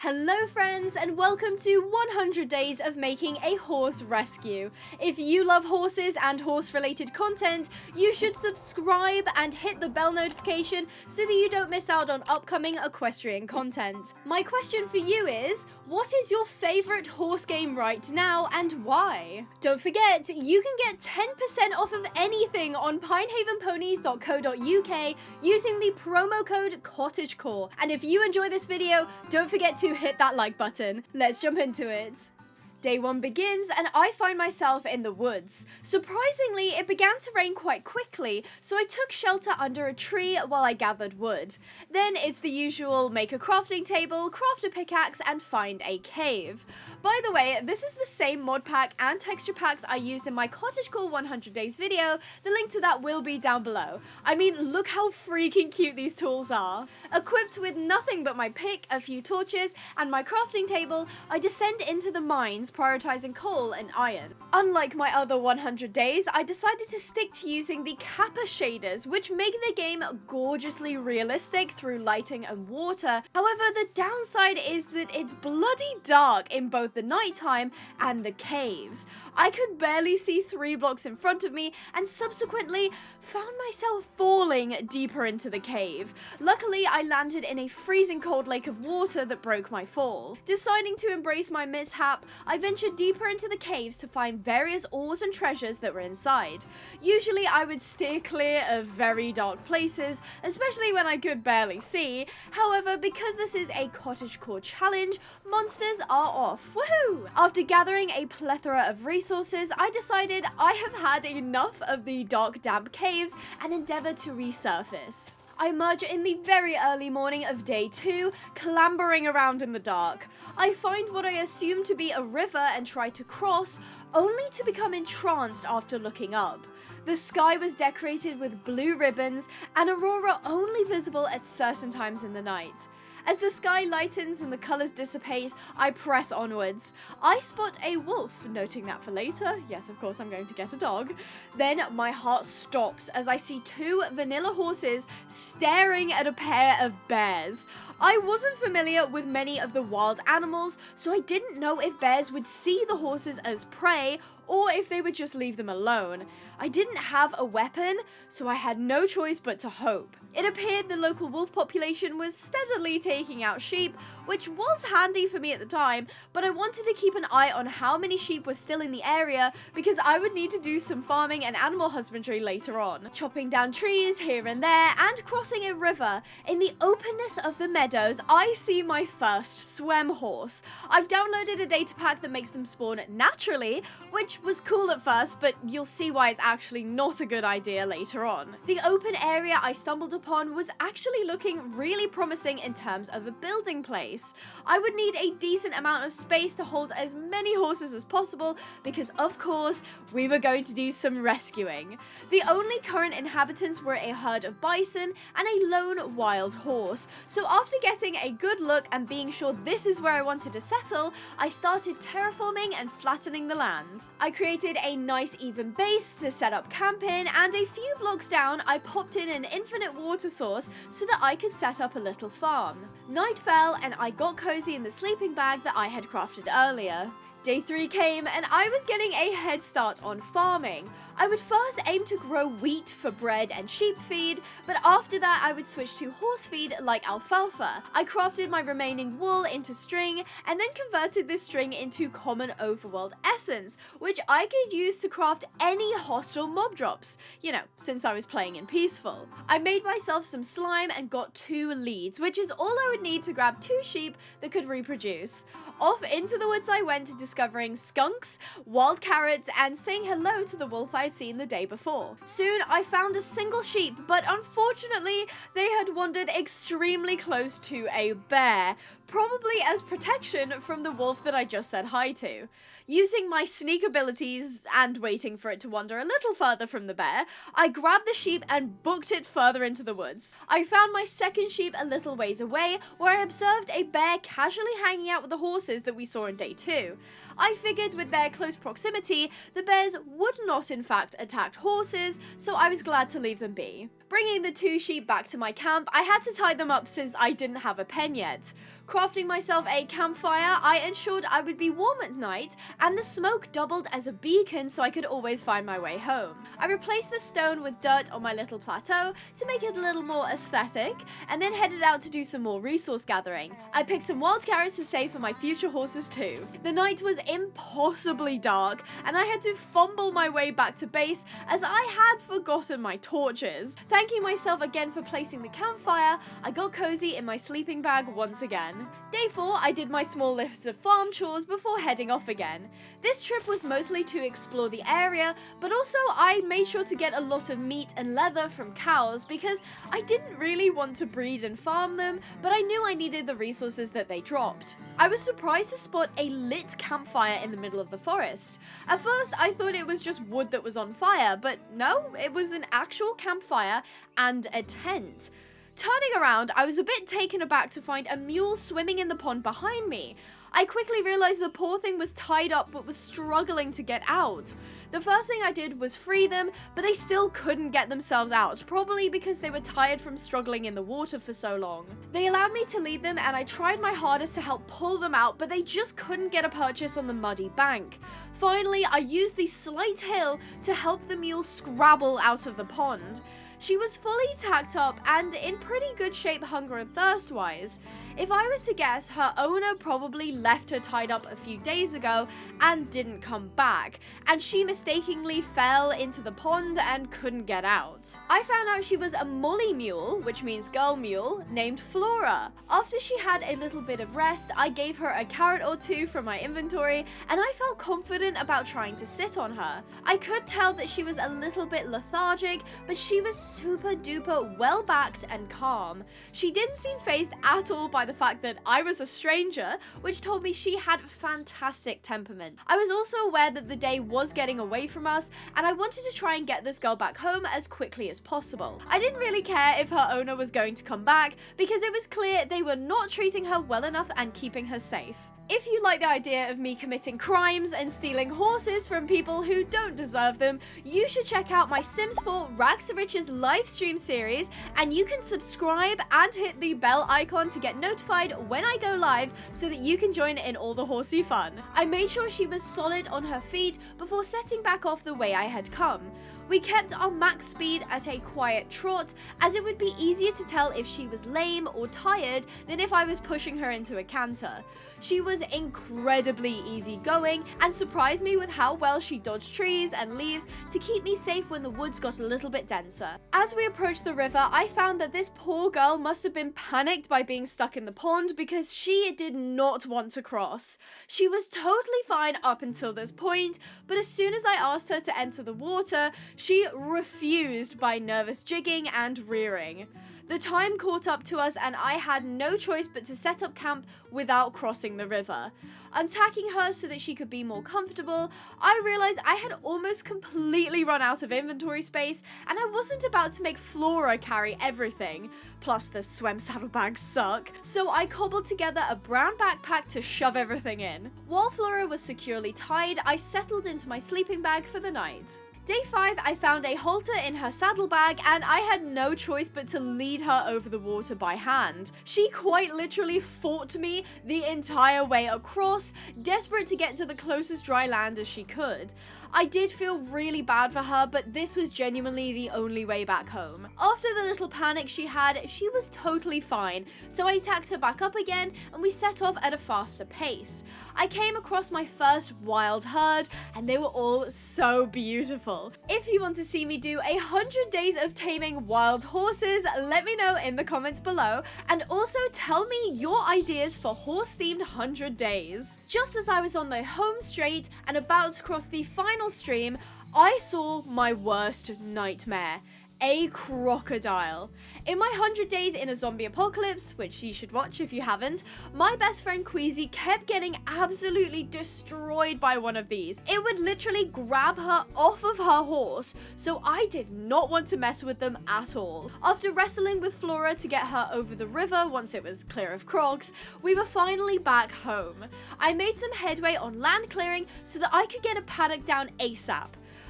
Hello friends and welcome to 100 Days of Making a Horse Rescue. If you love horses and horse related content, you should subscribe and hit the bell notification so that you don't miss out on upcoming equestrian content. My question for you is, what is your favourite horse game right now and why? Don't forget, you can get 10% off of anything on pinehavenponies.co.uk using the promo code COTTAGECORE. And if you enjoy this video, don't forget to hit that like button. Let's jump into it. Day 1 begins and I find myself in the woods. Surprisingly, it began to rain quite quickly, so I took shelter under a tree while I gathered wood. Then it's the usual make a crafting table, craft a pickaxe, and find a cave. By the way, this is the same mod pack and texture packs I used in my Cottagecore 100 Days video. The link to that will be down below. I mean, look how freaking cute these tools are. Equipped with nothing but my pick, a few torches, and my crafting table, I descend into the mines, prioritizing coal and iron. Unlike my other 100 days, I decided to stick to using the Kappa shaders, which make the game gorgeously realistic through lighting and water. However, the downside is that it's bloody dark in both the nighttime and the caves. I could barely see 3 blocks in front of me and subsequently found myself falling deeper into the cave. Luckily, I landed in a freezing cold lake of water that broke my fall. Deciding to embrace my mishap, I ventured deeper into the caves to find various ores and treasures that were inside. Usually I would steer clear of very dark places, especially when I could barely see. However, because this is a cottagecore challenge, monsters are off. Woohoo! After gathering a plethora of resources, I decided I have had enough of the dark, damp caves and endeavor to resurface. I emerge in the very early morning of day 2, clambering around in the dark. I find what I assume to be a river and try to cross, only to become entranced after looking up. The sky was decorated with blue ribbons, and aurora only visible at certain times in the night. As the sky lightens and the colours dissipate, I press onwards. I spot a wolf, noting that for later. Yes, of course I'm going to get a dog. Then my heart stops as I see 2 vanilla horses staring at a pair of bears. I wasn't familiar with many of the wild animals, so I didn't know if bears would see the horses as prey or if they would just leave them alone. I didn't have a weapon, so I had no choice but to hope. It appeared the local wolf population was steadily taking out sheep, which was handy for me at the time, but I wanted to keep an eye on how many sheep were still in the area because I would need to do some farming and animal husbandry later on. Chopping down trees here and there and crossing a river, in the openness of the meadows, I see my first swem horse. I've downloaded a data pack that makes them spawn naturally, which was cool at first, but you'll see why it's actually not a good idea later on. The open area I stumbled upon was actually looking really promising in terms of a building place. I would need a decent amount of space to hold as many horses as possible because, of course, we were going to do some rescuing. The only current inhabitants were a herd of bison and a lone wild horse, so after getting a good look and being sure this is where I wanted to settle, I started terraforming and flattening the land. I created a nice even base to set up camp in, and a few blocks down I popped in an infinite water source so that I could set up a little farm. Night fell and I got cozy in the sleeping bag that I had crafted earlier. Day 3 came and I was getting a head start on farming. I would first aim to grow wheat for bread and sheep feed, but after that I would switch to horse feed like alfalfa. I crafted my remaining wool into string and then converted this string into common overworld essence, which I could use to craft any hostile mob drops, you know, since I was playing in peaceful. I made myself some slime and got 2 leads, which is all I would need to grab 2 sheep that could reproduce. Off into the woods I went to discovering skunks, wild carrots, and saying hello to the wolf I had seen the day before. Soon I found a single sheep, but unfortunately they had wandered extremely close to a bear, probably as protection from the wolf that I just said hi to. Using my sneak abilities and waiting for it to wander a little further from the bear, I grabbed the sheep and booked it further into the woods. I found my second sheep a little ways away, where I observed a bear casually hanging out with the horses that we saw in day 2. I figured with their close proximity, the bears would not in fact attack horses, so I was glad to leave them be. Bringing the 2 sheep back to my camp, I had to tie them up since I didn't have a pen yet. Crafting myself a campfire, I ensured I would be warm at night, and the smoke doubled as a beacon so I could always find my way home. I replaced the stone with dirt on my little plateau to make it a little more aesthetic, and then headed out to do some more resource gathering. I picked some wild carrots to save for my future horses too. The night was impossibly dark, and I had to fumble my way back to base as I had forgotten my torches. Thanking myself again for placing the campfire, I got cozy in my sleeping bag once again. Day 4, I did my small list of farm chores before heading off again. This trip was mostly to explore the area, but also I made sure to get a lot of meat and leather from cows because I didn't really want to breed and farm them, but I knew I needed the resources that they dropped. I was surprised to spot a lit campfire in the middle of the forest. At first, I thought it was just wood that was on fire, but no, it was an actual campfire and a tent. Turning around, I was a bit taken aback to find a mule swimming in the pond behind me. I quickly realized the poor thing was tied up but was struggling to get out. The first thing I did was free them, but they still couldn't get themselves out, probably because they were tired from struggling in the water for so long. They allowed me to lead them, and I tried my hardest to help pull them out, but they just couldn't get a purchase on the muddy bank. Finally, I used the slight hill to help the mule scrabble out of the pond. She was fully tacked up and in pretty good shape hunger and thirst wise. If I was to guess, her owner probably left her tied up a few days ago and didn't come back, and she mistakenly fell into the pond and couldn't get out. I found out she was a molly mule, which means girl mule, named Flora. After she had a little bit of rest, I gave her a carrot or 2 from my inventory, and I felt confident about trying to sit on her. I could tell that she was a little bit lethargic, but she was super duper well backed and calm. She didn't seem fazed at all by the fact that I was a stranger, which told me she had fantastic temperament. I was also aware that the day was getting away from us, and I wanted to try and get this girl back home as quickly as possible. I didn't really care if her owner was going to come back, because it was clear they were not treating her well enough and keeping her safe. If you like the idea of me committing crimes and stealing horses from people who don't deserve them, you should check out my Sims 4 Rags to Riches live stream series, and you can subscribe and hit the bell icon to get notified when I go live so that you can join in all the horsey fun. I made sure she was solid on her feet before setting back off the way I had come. We kept our max speed at a quiet trot, as it would be easier to tell if she was lame or tired than if I was pushing her into a canter. She was incredibly easygoing and surprised me with how well she dodged trees and leaves to keep me safe when the woods got a little bit denser. As we approached the river, I found that this poor girl must have been panicked by being stuck in the pond because she did not want to cross. She was totally fine up until this point, but as soon as I asked her to enter the water, she refused by nervous jigging and rearing. The time caught up to us, and I had no choice but to set up camp without crossing the river. Untacking her so that she could be more comfortable, I realized I had almost completely run out of inventory space, and I wasn't about to make Flora carry everything. Plus, the swem saddlebags suck. So I cobbled together a brown backpack to shove everything in. While Flora was securely tied, I settled into my sleeping bag for the night. Day 5, I found a halter in her saddlebag, and I had no choice but to lead her over the water by hand. She quite literally fought me the entire way across, desperate to get to the closest dry land as she could. I did feel really bad for her, but this was genuinely the only way back home. After the little panic she had, she was totally fine, so I tacked her back up again, and we set off at a faster pace. I came across my first wild herd, and they were all so beautiful. If you want to see me do 100 days of taming wild horses, let me know in the comments below, and also tell me your ideas for horse-themed 100 days. Just as I was on the home straight and about to cross the final stream, I saw my worst nightmare. A crocodile. In my 100 days in a zombie apocalypse, which you should watch if you haven't, my best friend Queasy kept getting absolutely destroyed by one of these. It would literally grab her off of her horse, so I did not want to mess with them at all. After wrestling with Flora to get her over the river once it was clear of crocs, we were finally back home. I made some headway on land clearing so that I could get a paddock down ASAP.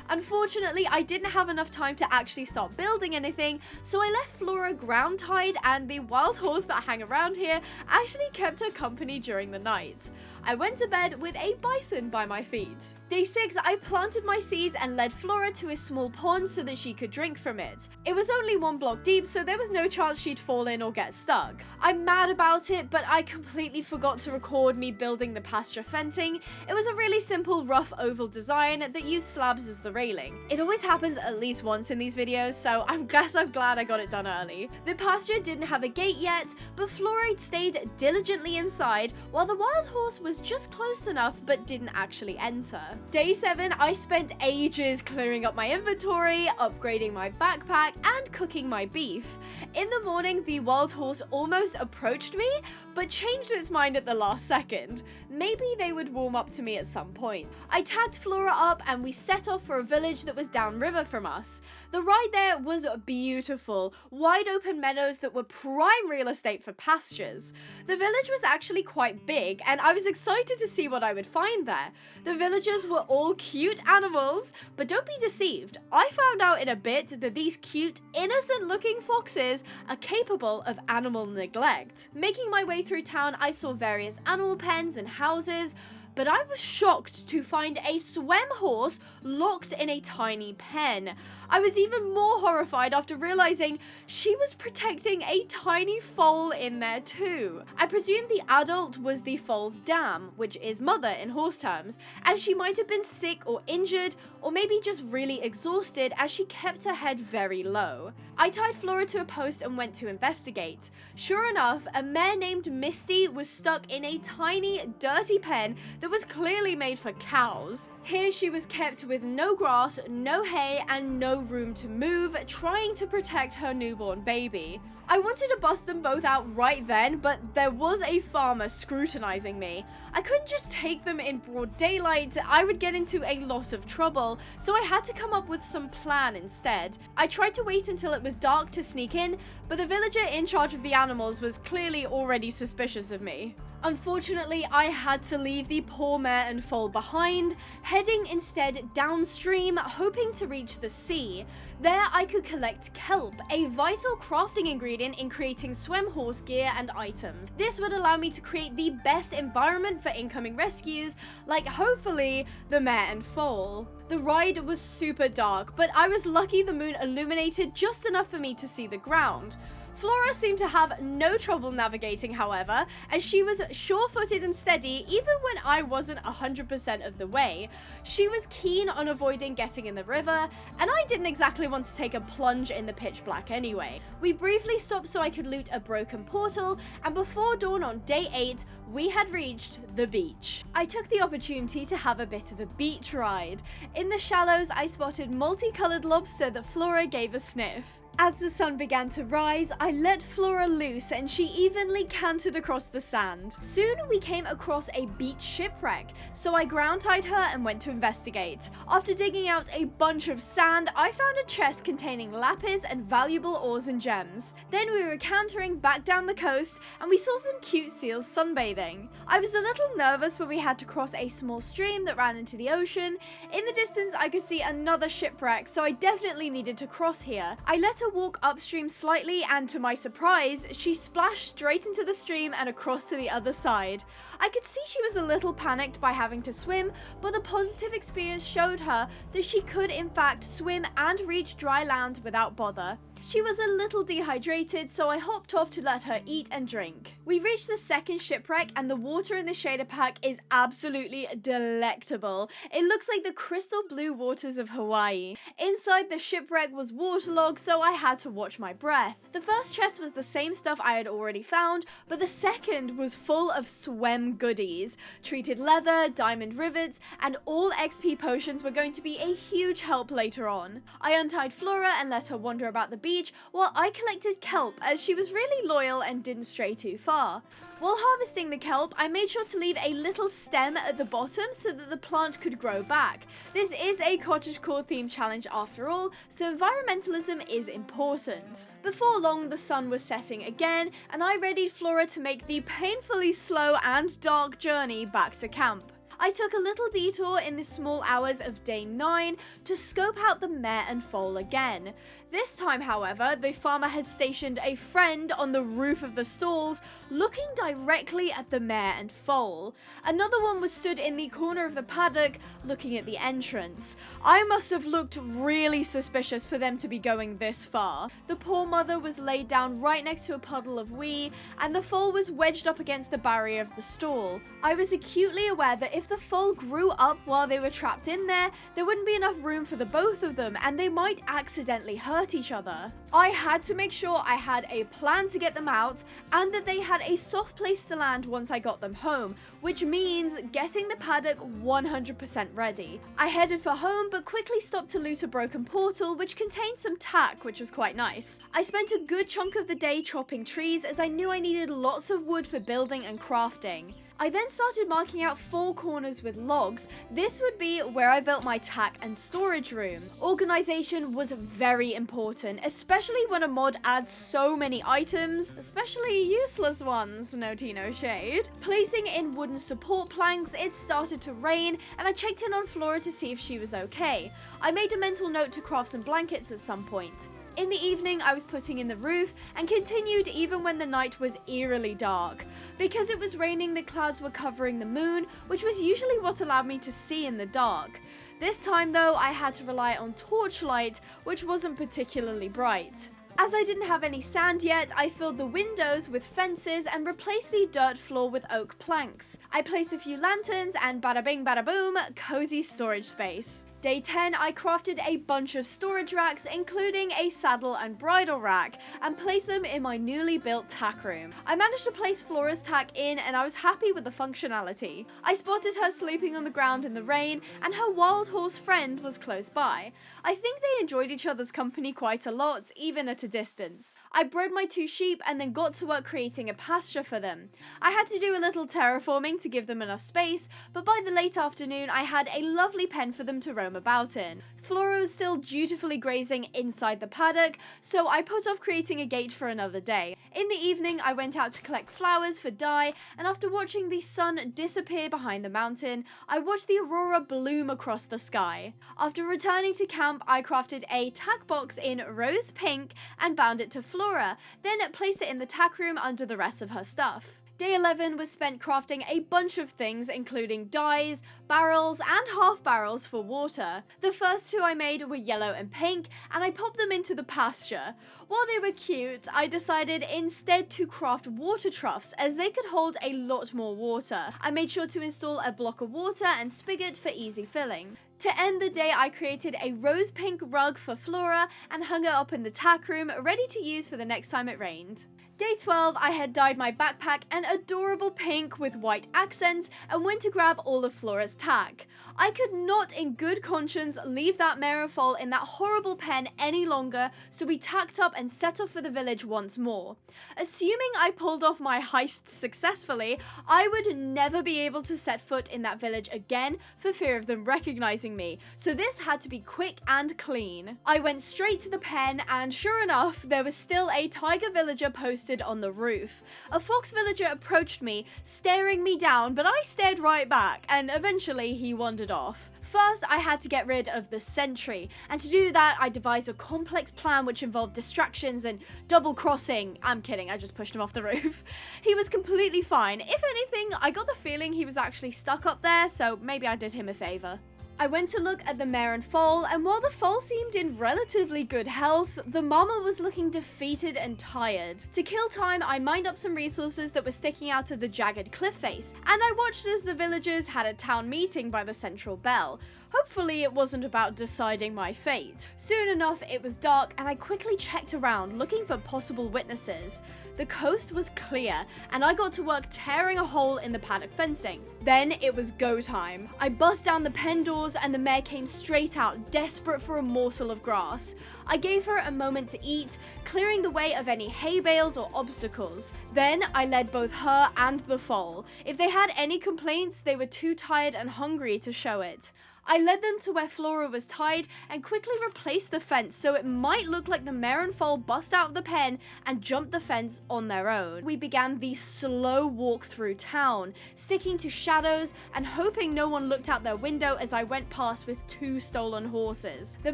Unfortunately, I didn't have enough time to actually start building anything, so I left Flora ground tied, and the wild horse that hang around here actually kept her company during the night. I went to bed with a bison by my feet. Day 6, I planted my seeds and led Flora to a small pond so that she could drink from it. It was only 1 block deep, so there was no chance she'd fall in or get stuck. I'm mad about it, but I completely forgot to record me building the pasture fencing. It was a really simple rough oval design that used slabs as the railing. It always happens at least once in these videos, so I'm glad I got it done early. The pasture didn't have a gate yet, but Flora stayed diligently inside while the wild horse was just close enough but didn't actually enter. Day 7, I spent ages clearing up my inventory, upgrading my backpack, and cooking my beef. In the morning, the wild horse almost approached me, but changed its mind at the last second. Maybe they would warm up to me at some point. I tagged Flora up and we set off for a village that was downriver from us. The ride there was beautiful, wide open meadows that were prime real estate for pastures. The village was actually quite big, and I was excited to see what I would find there. The villagers were all cute animals, but don't be deceived. I found out in a bit that these cute, innocent looking foxes are capable of animal neglect. Making my way through town, I saw various animal pens and houses, but I was shocked to find a swem horse locked in a tiny pen. I was even more horrified after realizing she was protecting a tiny foal in there too. I presume the adult was the foal's dam, which is mother in horse terms, and she might have been sick or injured, or maybe just really exhausted as she kept her head very low. I tied Flora to a post and went to investigate. Sure enough, a mare named Misty was stuck in a tiny, dirty pen that was clearly made for cows. Here she was kept with no grass, no hay, and no room to move, trying to protect her newborn baby. I wanted to bust them both out right then, but there was a farmer scrutinizing me. I couldn't just take them in broad daylight, I would get into a lot of trouble, so I had to come up with some plan instead. I tried to wait until it was dark to sneak in, but the villager in charge of the animals was clearly already suspicious of me. Unfortunately, I had to leave the poor mare and foal behind, heading instead downstream, hoping to reach the sea. There I could collect kelp, a vital crafting ingredient in creating swem horse gear and items. This would allow me to create the best environment for incoming rescues, like hopefully the mare and foal. The ride was super dark, but I was lucky the moon illuminated just enough for me to see the ground. Flora seemed to have no trouble navigating, however, as she was sure-footed and steady even when I wasn't 100% of the way. She was keen on avoiding getting in the river, and I didn't exactly want to take a plunge in the pitch black anyway. We briefly stopped so I could loot a broken portal, and before dawn on day 8, we had reached the beach. I took the opportunity to have a bit of a beach ride. In the shallows, I spotted multicolored lobster that Flora gave a sniff. As the sun began to rise, I let Flora loose and she evenly cantered across the sand. Soon we came across a beach shipwreck, so I ground tied her and went to investigate. After digging out a bunch of sand, I found a chest containing lapis and valuable ores and gems. Then we were cantering back down the coast and we saw some cute seals sunbathing. I was a little nervous when we had to cross a small stream that ran into the ocean. In the distance I could see another shipwreck, so I definitely needed to cross here. I let her walk upstream slightly, and to my surprise, she splashed straight into the stream and across to the other side. I could see she was a little panicked by having to swim, but the positive experience showed her that she could in fact swim and reach dry land without bother. She was a little dehydrated, so I hopped off to let her eat and drink. We reached the second shipwreck, and the water in the shader pack is absolutely delectable. It looks like the crystal blue waters of Hawaii. Inside the shipwreck was waterlogged, so I had to watch my breath. The first chest was the same stuff I had already found, but the second was full of swem goodies. Treated leather, diamond rivets, and all XP potions were going to be a huge help later on. I untied Flora and let her wander about the beach while I collected kelp, as she was really loyal and didn't stray too far. While harvesting the kelp, I made sure to leave a little stem at the bottom so that the plant could grow back. This is a cottagecore themed challenge after all, so environmentalism is important. Before long, the sun was setting again, and I readied Flora to make the painfully slow and dark journey back to camp. I took a little detour in the small hours of day 9 to scope out the mare and foal again. This time, however, the farmer had stationed a friend on the roof of the stalls, looking directly at the mare and foal. Another one was stood in the corner of the paddock, looking at the entrance. I must have looked really suspicious for them to be going this far. The poor mother was laid down right next to a puddle of wee, and the foal was wedged up against the barrier of the stall. I was acutely aware that if the foal grew up while they were trapped in there wouldn't be enough room for the both of them, and they might accidentally hurt each other. I had to make sure I had a plan to get them out, and that they had a soft place to land once I got them home, which means getting the paddock 100% ready. I headed for home, but quickly stopped to loot a broken portal which contained some tack, which was quite nice. I spent a good chunk of the day chopping trees, as I knew I needed lots of wood for building and crafting. I then started marking out 4 corners with logs. This would be where I built my tack and storage room. Organization was very important, especially when a mod adds so many items, especially useless ones, no tea no shade. Placing in wooden support planks, it started to rain, and I checked in on Flora to see if she was okay. I made a mental note to craft some blankets at some point. In the evening, I was putting in the roof, and continued even when the night was eerily dark. Because it was raining, the clouds were covering the moon, which was usually what allowed me to see in the dark. This time though, I had to rely on torchlight, which wasn't particularly bright. As I didn't have any sand yet, I filled the windows with fences and replaced the dirt floor with oak planks. I placed a few lanterns, and bada bing bada boom, cozy storage space. Day 10, I crafted a bunch of storage racks, including a saddle and bridle rack, and placed them in my newly built tack room. I managed to place Flora's tack in, and I was happy with the functionality. I spotted her sleeping on the ground in the rain, and her wild horse friend was close by. I think they enjoyed each other's company quite a lot, even at a distance. I bred my 2 sheep and then got to work creating a pasture for them. I had to do a little terraforming to give them enough space, but by the late afternoon I had a lovely pen for them to roam about in. Flora was still dutifully grazing inside the paddock, so I put off creating a gate for another day. In the evening, I went out to collect flowers for dye, and after watching the sun disappear behind the mountain, I watched the aurora bloom across the sky. After returning to camp, I crafted a tack box in rose pink and bound it to Flora, then placed it in the tack room under the rest of her stuff. Day 11 was spent crafting a bunch of things, including dyes, barrels, and half barrels for water. The first 2 I made were yellow and pink, and I popped them into the pasture. While they were cute, I decided instead to craft water troughs, as they could hold a lot more water. I made sure to install a block of water and spigot for easy filling. To end the day, I created a rose pink rug for Flora and hung it up in the tack room, ready to use for the next time it rained. Day 12, I had dyed my backpack an adorable pink with white accents and went to grab all of Flora's tack. I could not in good conscience leave that mare and foal in that horrible pen any longer, so we tacked up and set off for the village once more. Assuming I pulled off my heist successfully, I would never be able to set foot in that village again for fear of them recognizing me, so this had to be quick and clean. I went straight to the pen, and sure enough, there was still a tiger villager posted on the roof. A fox villager approached me, staring me down, but I stared right back, and eventually he wandered off. First, I had to get rid of the sentry, and to do that, I devised a complex plan which involved distractions and double crossing. I'm kidding, I just pushed him off the roof. He was completely fine. If anything, I got the feeling he was actually stuck up there, so maybe I did him a favor. I went to look at the mare and foal, and while the foal seemed in relatively good health, the mama was looking defeated and tired. To kill time, I mined up some resources that were sticking out of the jagged cliff face, and I watched as the villagers had a town meeting by the central bell. Hopefully it wasn't about deciding my fate. Soon enough, it was dark, and I quickly checked around looking for possible witnesses. The coast was clear, and I got to work tearing a hole in the paddock fencing. Then it was go time. I bust down the pen doors, and the mare came straight out, desperate for a morsel of grass. I gave her a moment to eat, clearing the way of any hay bales or obstacles. Then I led both her and the foal. If they had any complaints, they were too tired and hungry to show it. I led them to where Flora was tied and quickly replaced the fence so it might look like the mare and foal bust out of the pen and jumped the fence on their own. We began the slow walk through town, sticking to shadows and hoping no one looked out their window as I went past with 2 stolen horses. The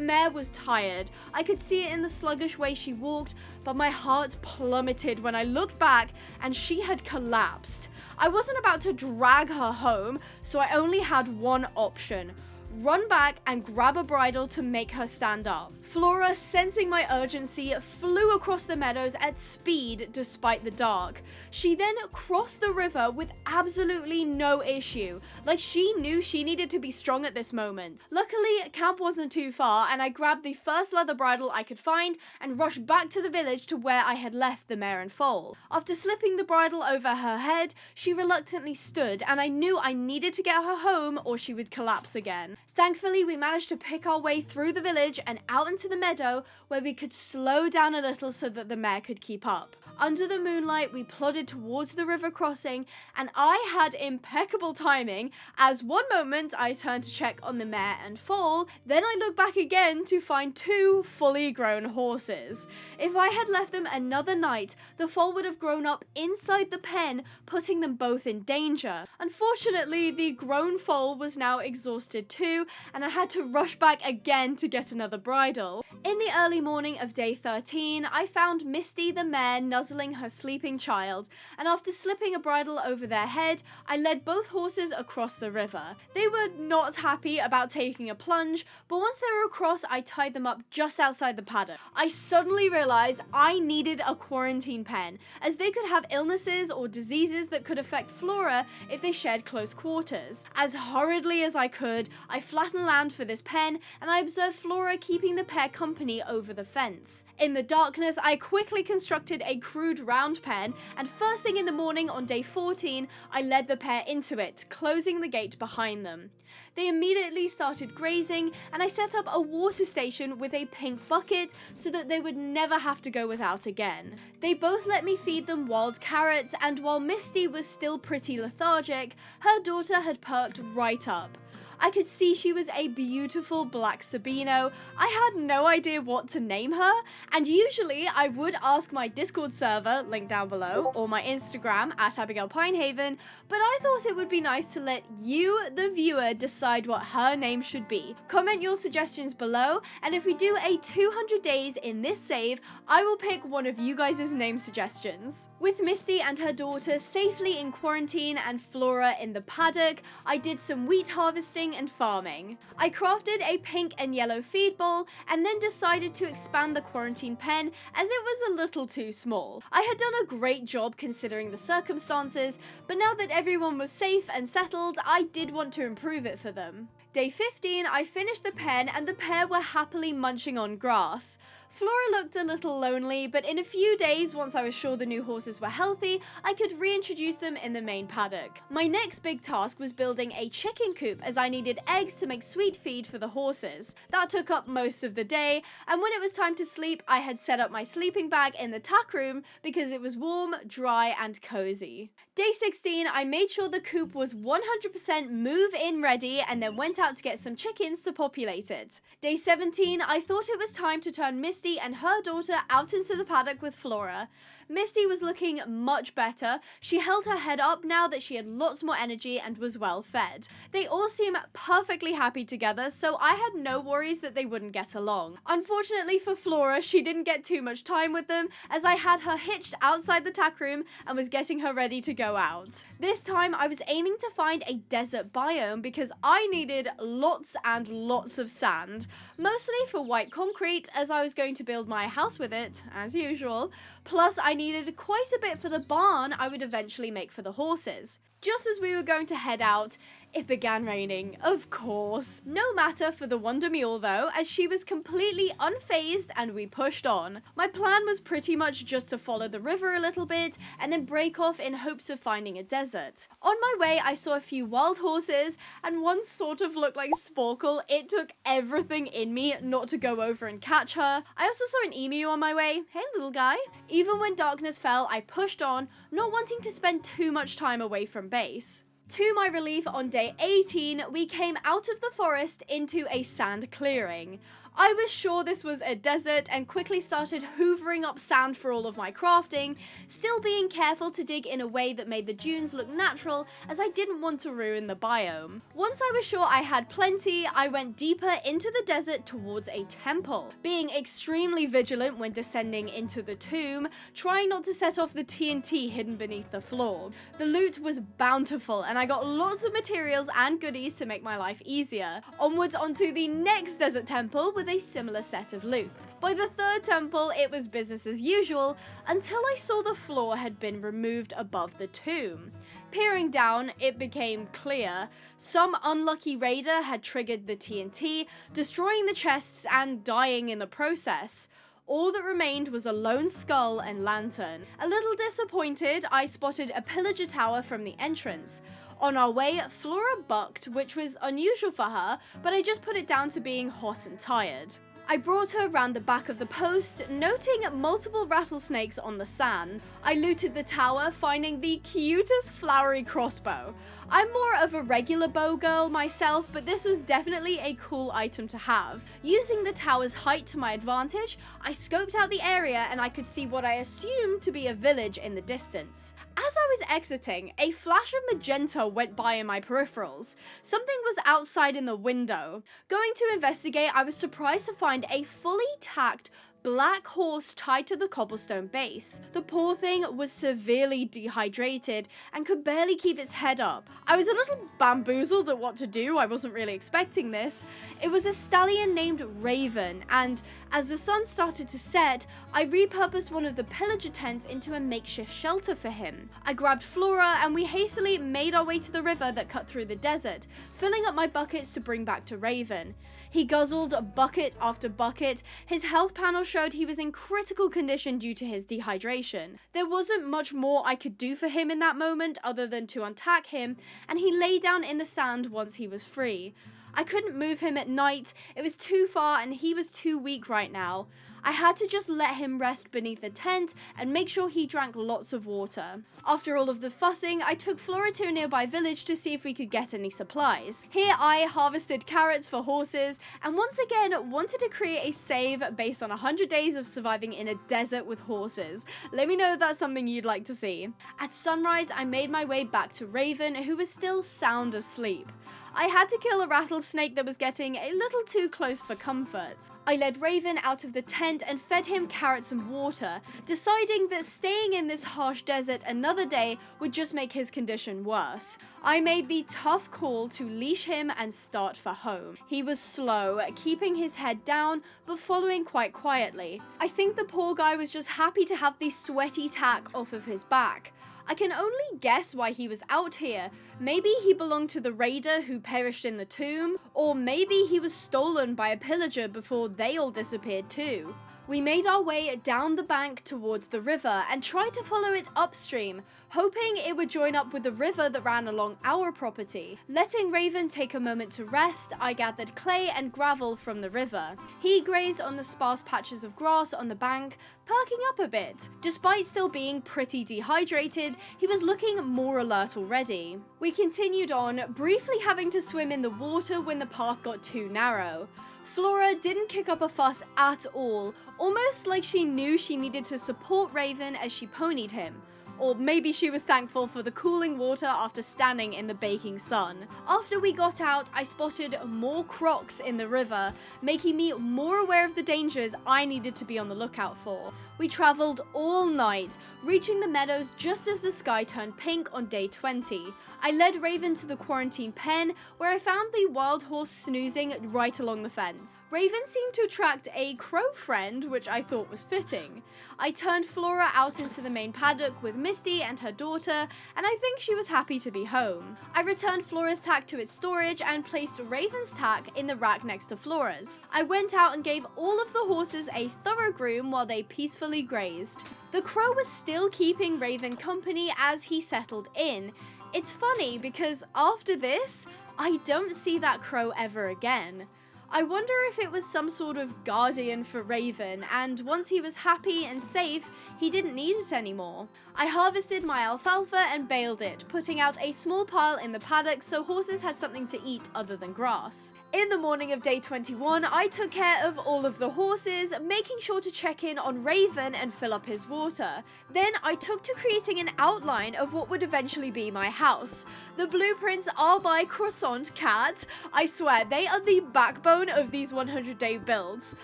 mare was tired. I could see it in the sluggish way she walked, but my heart plummeted when I looked back and she had collapsed. I wasn't about to drag her home, so I only had one option: run back and grab a bridle to make her stand up. Flora, sensing my urgency, flew across the meadows at speed despite the dark. She then crossed the river with absolutely no issue, like she knew she needed to be strong at this moment. Luckily, camp wasn't too far and I grabbed the first leather bridle I could find and rushed back to the village to where I had left the mare and foal. After slipping the bridle over her head, she reluctantly stood and I knew I needed to get her home or she would collapse again. Thankfully, we managed to pick our way through the village and out into the meadow where we could slow down a little so that the mare could keep up. Under the moonlight, we plodded towards the river crossing, and I had impeccable timing as one moment I turned to check on the mare and foal, then I looked back again to find 2 fully grown horses. If I had left them another night, the foal would have grown up inside the pen, putting them both in danger. Unfortunately, the grown foal was now exhausted too, and I had to rush back again to get another bridle. In the early morning of day 13, I found Misty the mare nuzzling her sleeping child, and after slipping a bridle over their head, I led both horses across the river. They were not happy about taking a plunge, but once they were across, I tied them up just outside the paddock. I suddenly realized I needed a quarantine pen, as they could have illnesses or diseases that could affect Flora if they shared close quarters. As hurriedly as I could, I flattened land for this pen, and I observed Flora keeping the pair company over the fence. In the darkness, I quickly constructed a crude round pen, and first thing in the morning on day 14, I led the pair into it, closing the gate behind them. They immediately started grazing, and I set up a water station with a pink bucket so that they would never have to go without again. They both let me feed them wild carrots, and while Misty was still pretty lethargic, her daughter had perked right up. I could see she was a beautiful black Sabino. I had no idea what to name her, and usually I would ask my Discord server, link down below, or my Instagram at Abigail Pinehaven, but I thought it would be nice to let you, the viewer, decide what her name should be. Comment your suggestions below, and if we do a 200 days in this save, I will pick one of you guys' name suggestions. With Misty and her daughter safely in quarantine and Flora in the paddock, I did some wheat harvesting and farming. I crafted a pink and yellow feed bowl and then decided to expand the quarantine pen as it was a little too small. I had done a great job considering the circumstances, but now that everyone was safe and settled, I did want to improve it for them. Day 15, I finished the pen and the pair were happily munching on grass. Flora looked a little lonely, but in a few days, once I was sure the new horses were healthy, I could reintroduce them in the main paddock. My next big task was building a chicken coop as I needed eggs to make sweet feed for the horses. That took up most of the day, and when it was time to sleep, I had set up my sleeping bag in the tack room because it was warm, dry, and cozy. Day 16, I made sure the coop was 100% move-in ready and then went out to get some chickens to populate it. Day 17, I thought it was time to turn Misty and her daughter out into the paddock with Flora. Misty was looking much better. She held her head up now that she had lots more energy and was well fed. They all seem perfectly happy together, so I had no worries that they wouldn't get along. Unfortunately for Flora, she didn't get too much time with them as I had her hitched outside the tack room and was getting her ready to go out. This time I was aiming to find a desert biome because I needed lots and lots of sand, mostly for white concrete as I was going to build my house with it, as usual, plus I needed quite a bit for the barn I would eventually make for the horses. Just as we were going to head out, it began raining, of course. No matter for the Wonder Mule though, as she was completely unfazed and we pushed on. My plan was pretty much just to follow the river a little bit and then break off in hopes of finding a desert. On my way, I saw a few wild horses and one sort of looked like Sporkle. It took everything in me not to go over and catch her. I also saw an emu on my way. Hey little guy. Even when darkness fell, I pushed on, not wanting to spend too much time away from base. To my relief, on day 18, we came out of the forest into a sand clearing. I was sure this was a desert and quickly started hoovering up sand for all of my crafting, still being careful to dig in a way that made the dunes look natural as I didn't want to ruin the biome. Once I was sure I had plenty, I went deeper into the desert towards a temple, being extremely vigilant when descending into the tomb, trying not to set off the TNT hidden beneath the floor. The loot was bountiful and I got lots of materials and goodies to make my life easier. Onwards onto the next desert temple with a similar set of loot. By the third temple, it was business as usual until I saw the floor had been removed above the tomb. Peering down, it became clear. Some unlucky raider had triggered the TNT, destroying the chests and dying in the process. All that remained was a lone skull and lantern. A little disappointed, I spotted a pillager tower from the entrance. On our way, Flora bucked, which was unusual for her, but I just put it down to being hot and tired. I brought her round the back of the post, noting multiple rattlesnakes on the sand. I looted the tower, finding the cutest flowery crossbow. I'm more of a regular bow girl myself, but this was definitely a cool item to have. Using the tower's height to my advantage, I scoped out the area and I could see what I assumed to be a village in the distance. As I was exiting, a flash of magenta went by in my peripherals. Something was outside in the window. Going to investigate, I was surprised to find a fully tacked black horse tied to the cobblestone base. The poor thing was severely dehydrated and could barely keep its head up. I was a little bamboozled at what to do. I wasn't really expecting this. It was a stallion named Raven, and as the sun started to set, I repurposed one of the pillager tents into a makeshift shelter for him. I grabbed Flora and we hastily made our way to the river that cut through the desert, filling up my buckets to bring back to Raven. He guzzled bucket after bucket. His health panel showed he was in critical condition due to his dehydration. There wasn't much more I could do for him in that moment other than to untack him, and he lay down in the sand once he was free. I couldn't move him at night, it was too far and he was too weak right now. I had to just let him rest beneath the tent and make sure he drank lots of water. After all of the fussing, I took Flora to a nearby village to see if we could get any supplies. Here I harvested carrots for horses and once again wanted to create a save based on 100 days of surviving in a desert with horses. Let me know if that's something you'd like to see. At sunrise, I made my way back to Raven, who was still sound asleep. I had to kill a rattlesnake that was getting a little too close for comfort. I led Raven out of the tent and fed him carrots and water, deciding that staying in this harsh desert another day would just make his condition worse. I made the tough call to leash him and start for home. He was slow, keeping his head down, but following quite quietly. I think the poor guy was just happy to have the sweaty tack off of his back. I can only guess why he was out here. Maybe he belonged to the raider who perished in the tomb, or maybe he was stolen by a pillager before they all disappeared too. We made our way down the bank towards the river and tried to follow it upstream, hoping it would join up with the river that ran along our property. Letting Raven take a moment to rest, I gathered clay and gravel from the river. He grazed on the sparse patches of grass on the bank, perking up a bit. Despite still being pretty dehydrated, he was looking more alert already. We continued on, briefly having to swim in the water when the path got too narrow. Flora didn't kick up a fuss at all, almost like she knew she needed to support Raven as she ponied him. Or maybe she was thankful for the cooling water after standing in the baking sun. After we got out, I spotted more crocs in the river, making me more aware of the dangers I needed to be on the lookout for. We traveled all night, reaching the meadows just as the sky turned pink on day 20. I led Raven to the quarantine pen, where I found the wild horse snoozing right along the fence. Raven seemed to attract a crow friend, which I thought was fitting. I turned Flora out into the main paddock with Misty and her daughter, and I think she was happy to be home. I returned Flora's tack to its storage and placed Raven's tack in the rack next to Flora's. I went out and gave all of the horses a thorough groom while they peacefully grazed. The crow was still keeping Raven company as he settled in. It's funny because after this, I don't see that crow ever again. I wonder if it was some sort of guardian for Raven, and once he was happy and safe, he didn't need it anymore. I harvested my alfalfa and baled it, putting out a small pile in the paddock so horses had something to eat other than grass. In the morning of day 21, I took care of all of the horses, making sure to check in on Raven and fill up his water. Then I took to creating an outline of what would eventually be my house. The blueprints are by Croissant Cat. I swear, they are the backbone of these 100-day builds.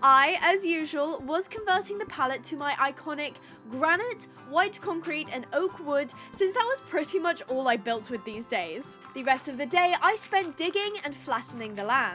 I, as usual, was converting the palette to my iconic granite, white concrete, and oak wood, since that was pretty much all I built with these days. The rest of the day I spent digging and flattening the land.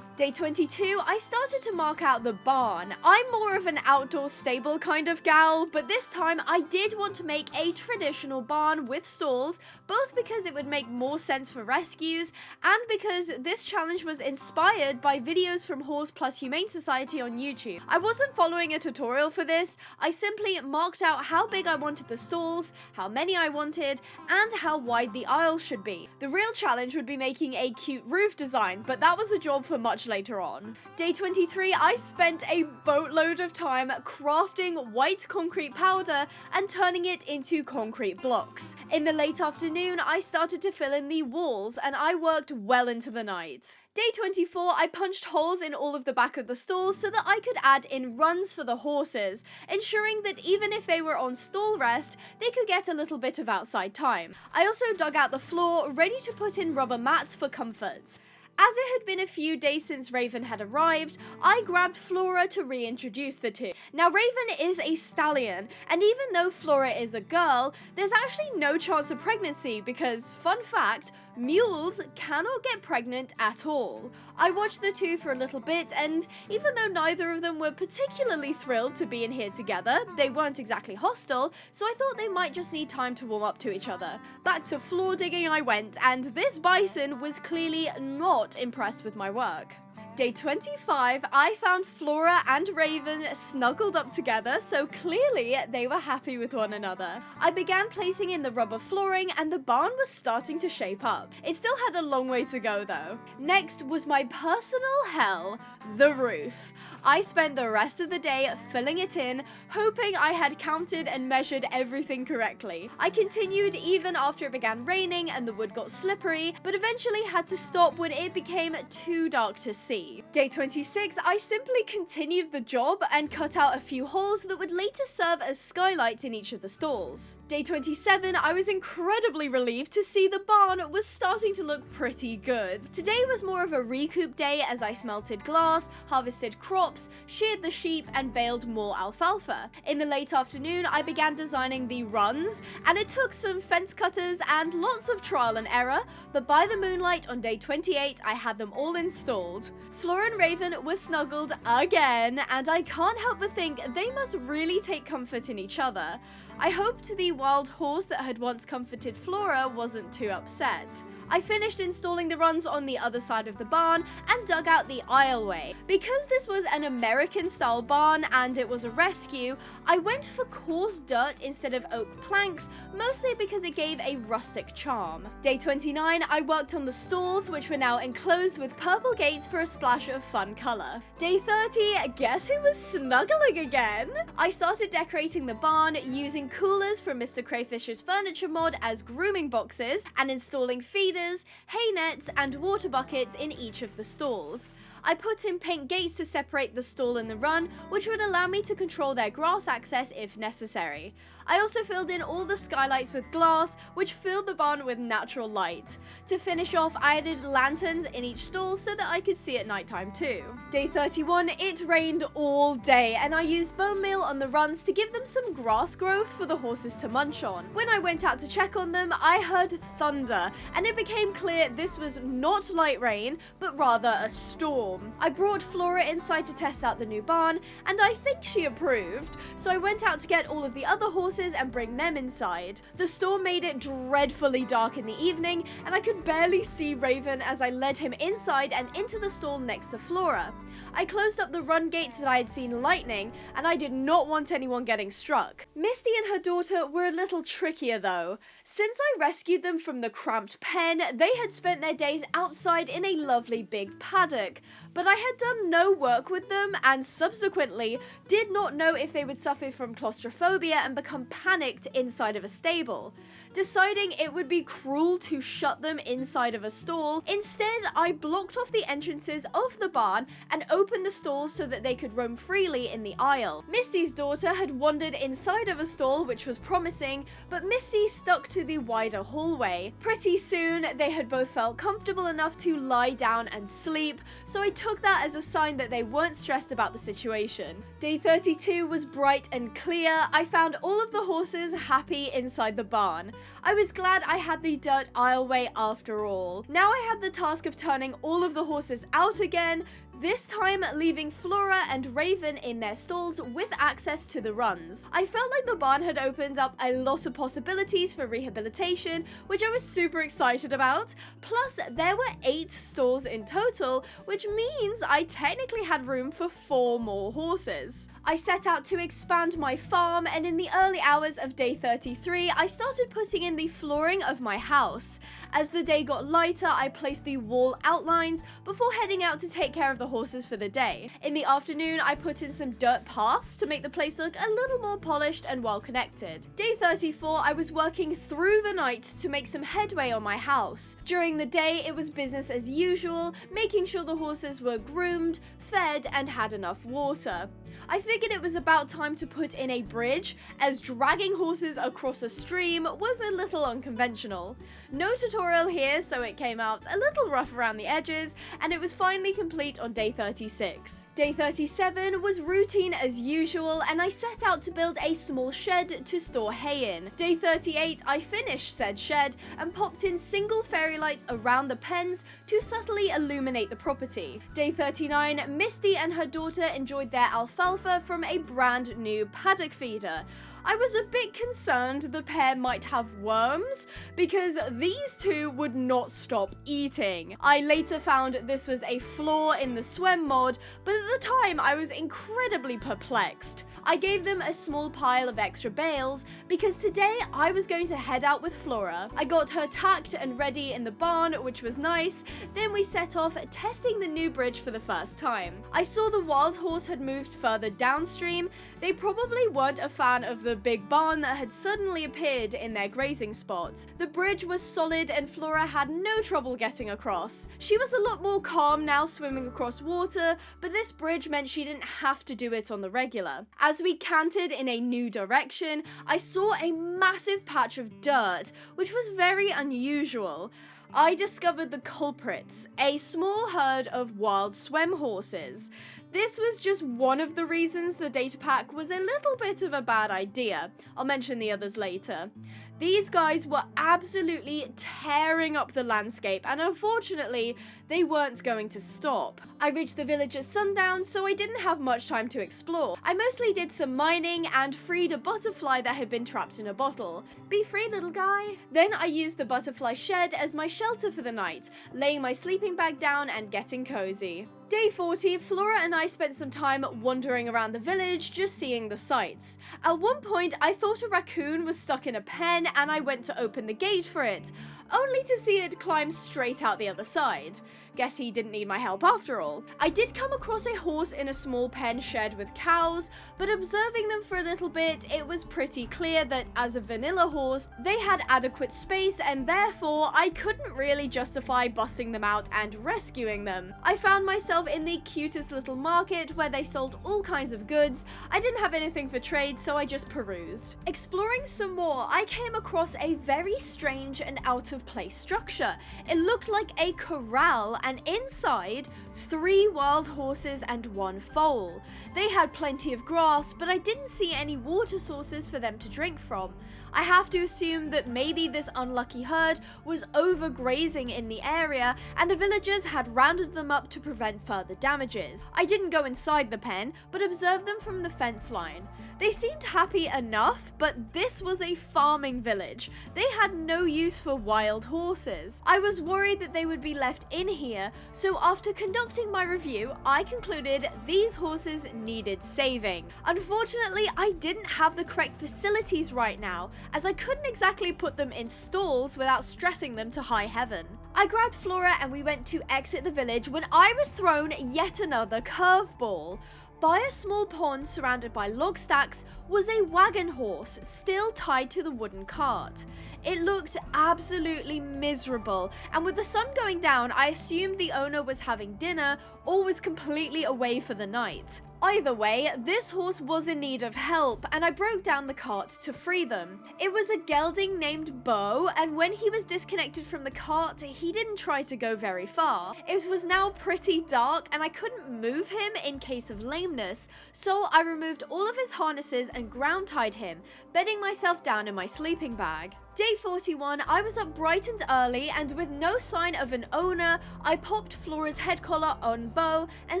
Day 22, I started to mark out the barn. I'm more of an outdoor stable kind of gal, but this time I did want to make a traditional barn with stalls, both because it would make more sense for rescues, and because this challenge was inspired by videos from Horse Plus Humane Society on YouTube. I wasn't following a tutorial for this, I simply marked out how big I wanted the stalls, how many I wanted, and how wide the aisle should be. The real challenge would be making a cute roof design, but that was a job for much later on. Day 23, I spent a boatload of time crafting white concrete powder and turning it into concrete blocks. In the late afternoon, I started to fill in the walls, and I worked well into the night. Day 24, I punched holes in all of the back of the stalls so that I could add in runs for the horses, ensuring that even if they were on stall rest, they could get a little bit of outside time. I also dug out the floor, ready to put in rubber mats for comfort. As it had been a few days since Raven had arrived, I grabbed Flora to reintroduce the two. Now Raven is a stallion, and even though Flora is a girl, there's actually no chance of pregnancy because, fun fact, mules cannot get pregnant at all. I watched the two for a little bit, and even though neither of them were particularly thrilled to be in here together, they weren't exactly hostile, so I thought they might just need time to warm up to each other. Back to floor digging I went, and this bison was clearly not impressed with my work. Day 25, I found Flora and Raven snuggled up together, so clearly they were happy with one another. I began placing in the rubber flooring and the barn was starting to shape up. It still had a long way to go though. Next was my personal hell, the roof. I spent the rest of the day filling it in, hoping I had counted and measured everything correctly. I continued even after it began raining and the wood got slippery, but eventually had to stop when it became too dark to see. Day 26, I simply continued the job and cut out a few holes that would later serve as skylights in each of the stalls. Day 27, I was incredibly relieved to see the barn was starting to look pretty good. Today was more of a recoup day as I smelted glass, harvested crops, sheared the sheep, and baled more alfalfa. In the late afternoon, I began designing the runs, and it took some fence cutters and lots of trial and error, but by the moonlight on day 28, I had them all installed. Flora and Raven were snuggled again, and I can't help but think they must really take comfort in each other. I hoped the wild horse that had once comforted Flora wasn't too upset. I finished installing the runs on the other side of the barn and dug out the aisleway. Because this was an American-style barn and it was a rescue, I went for coarse dirt instead of oak planks, mostly because it gave a rustic charm. Day 29, I worked on the stalls, which were now enclosed with purple gates for a splash of fun color. Day 30, guess who was snuggling again? I started decorating the barn using coolers from Mr. Crayfish's furniture mod as grooming boxes and installing feeders, hay nets, and water buckets in each of the stalls. I put in paint gates to separate the stall and the run, which would allow me to control their grass access if necessary. I also filled in all the skylights with glass, which filled the barn with natural light. To finish off, I added lanterns in each stall so that I could see at nighttime too. Day 31, it rained all day, and I used bone meal on the runs to give them some grass growth for the horses to munch on. When I went out to check on them, I heard thunder, and it became clear this was not light rain, but rather a storm. I brought Flora inside to test out the new barn, and I think she approved, so I went out to get all of the other horses and bring them inside. The storm made it dreadfully dark in the evening, and I could barely see Raven as I led him inside and into the stall next to Flora. I closed up the run gates that I had seen lightning, and I did not want anyone getting struck. Misty and her daughter were a little trickier though. Since I rescued them from the cramped pen, they had spent their days outside in a lovely big paddock, but I had done no work with them and subsequently did not know if they would suffer from claustrophobia and become panicked inside of a stable. Deciding it would be cruel to shut them inside of a stall, instead I blocked off the entrances of the barn and opened the stalls so that they could roam freely in the aisle. Missy's daughter had wandered inside of a stall, which was promising, but Missy stuck to the wider hallway. Pretty soon they had both felt comfortable enough to lie down and sleep, so I took that as a sign that they weren't stressed about the situation. Day 32 was bright and clear. I found all of the horses happy inside the barn. I was glad I had the dirt aisleway after all. Now I had the task of turning all of the horses out again, this time leaving Flora and Raven in their stalls with access to the runs. I felt like the barn had opened up a lot of possibilities for rehabilitation, which I was super excited about. Plus, there were 8 stalls in total, which means I technically had room for 4 more horses. I set out to expand my farm, and in the early hours of day 33, I started putting in the flooring of my house. As the day got lighter, I placed the wall outlines before heading out to take care of the horses for the day. In the afternoon, I put in some dirt paths to make the place look a little more polished and well connected. Day 34, I was working through the night to make some headway on my house. During the day, it was business as usual, making sure the horses were groomed, fed, and had enough water. I figured it was about time to put in a bridge, as dragging horses across a stream was a little unconventional. No tutorial here, so it came out a little rough around the edges, and it was finally complete on day 36. Day 37 was routine as usual, and I set out to build a small shed to store hay in. Day 38, I finished said shed and popped in single fairy lights around the pens to subtly illuminate the property. Day 39, Misty and her daughter enjoyed their alfalfa from a brand new paddock feeder. I was a bit concerned the pair might have worms because these two would not stop eating. I later found this was a flaw in the swem mod, but at the time I was incredibly perplexed. I gave them a small pile of extra bales because today I was going to head out with Flora. I got her tacked and ready in the barn, which was nice. Then we set off testing the new bridge for the first time. I saw the wild horse had moved further downstream. They probably weren't a fan of the big barn that had suddenly appeared in their grazing spot. The bridge was solid and Flora had no trouble getting across. She was a lot more calm now swimming across water, but this bridge meant she didn't have to do it on the regular. As we cantered in a new direction, I saw a massive patch of dirt, which was very unusual. I discovered the culprits, a small herd of wild swem horses. This was just one of the reasons the data pack was a little bit of a bad idea. I'll mention the others later. These guys were absolutely tearing up the landscape, and unfortunately, they weren't going to stop. I reached the village at sundown, so I didn't have much time to explore. I mostly did some mining and freed a butterfly that had been trapped in a bottle. Be free, little guy. Then I used the butterfly shed as my shelter for the night, laying my sleeping bag down and getting cozy. Day 40, Flora and I spent some time wandering around the village, just seeing the sights. At one point, I thought a raccoon was stuck in a pen and I went to open the gate for it, only to see it climb straight out the other side. Guess he didn't need my help after all. I did come across a horse in a small pen shed with cows, but observing them for a little bit, it was pretty clear that as a vanilla horse, they had adequate space and therefore I couldn't really justify busting them out and rescuing them. I found myself in the cutest little market where they sold all kinds of goods. I didn't have anything for trade, so I just perused. Exploring some more, I came across a very strange and out of place structure. It looked like a corral, and inside, 3 wild horses and 1 foal. They had plenty of grass, but I didn't see any water sources for them to drink from. I have to assume that maybe this unlucky herd was overgrazing in the area and the villagers had rounded them up to prevent further damages. I didn't go inside the pen, but observed them from the fence line. They seemed happy enough, but this was a farming village. They had no use for wild horses. I was worried that they would be left in here, so after conducting my review, I concluded these horses needed saving. Unfortunately, I didn't have the correct facilities right now, as I couldn't exactly put them in stalls without stressing them to high heaven. I grabbed Flora and we went to exit the village when I was thrown yet another curveball. By a small pond surrounded by log stacks was a wagon horse still tied to the wooden cart. It looked absolutely miserable, and with the sun going down, I assumed the owner was having dinner or was completely away for the night. Either way, this horse was in need of help, and I broke down the cart to free them. It was a gelding named Bo, and when he was disconnected from the cart, he didn't try to go very far. It was now pretty dark, and I couldn't move him in case of lameness, so I removed all of his harnesses and ground tied him, bedding myself down in my sleeping bag. Day 41, I was up bright and early, and with no sign of an owner, I popped Flora's head collar on Bo and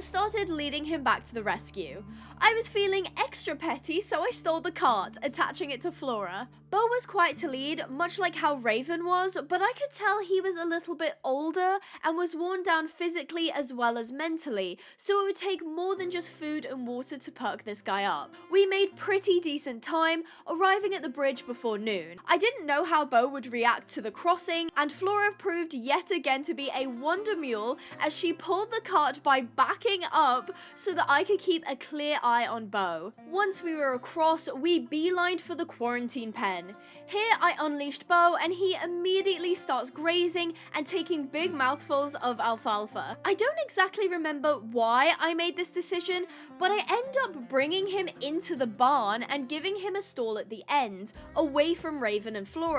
started leading him back to the rescue. I was feeling extra petty, so I stole the cart, attaching it to Flora. Bo was quiet to lead, much like how Raven was, but I could tell he was a little bit older and was worn down physically as well as mentally, so it would take more than just food and water to perk this guy up. We made pretty decent time, arriving at the bridge before noon. I didn't know how Bo would react to the crossing, and Flora proved yet again to be a wonder mule as she pulled the cart by backing up so that I could keep a clear eye on Bo. Once we were across, we beelined for the quarantine pen. Here I unleashed Bo and he immediately starts grazing and taking big mouthfuls of alfalfa. I don't exactly remember why I made this decision, but I end up bringing him into the barn and giving him a stall at the end, away from Raven and Flora.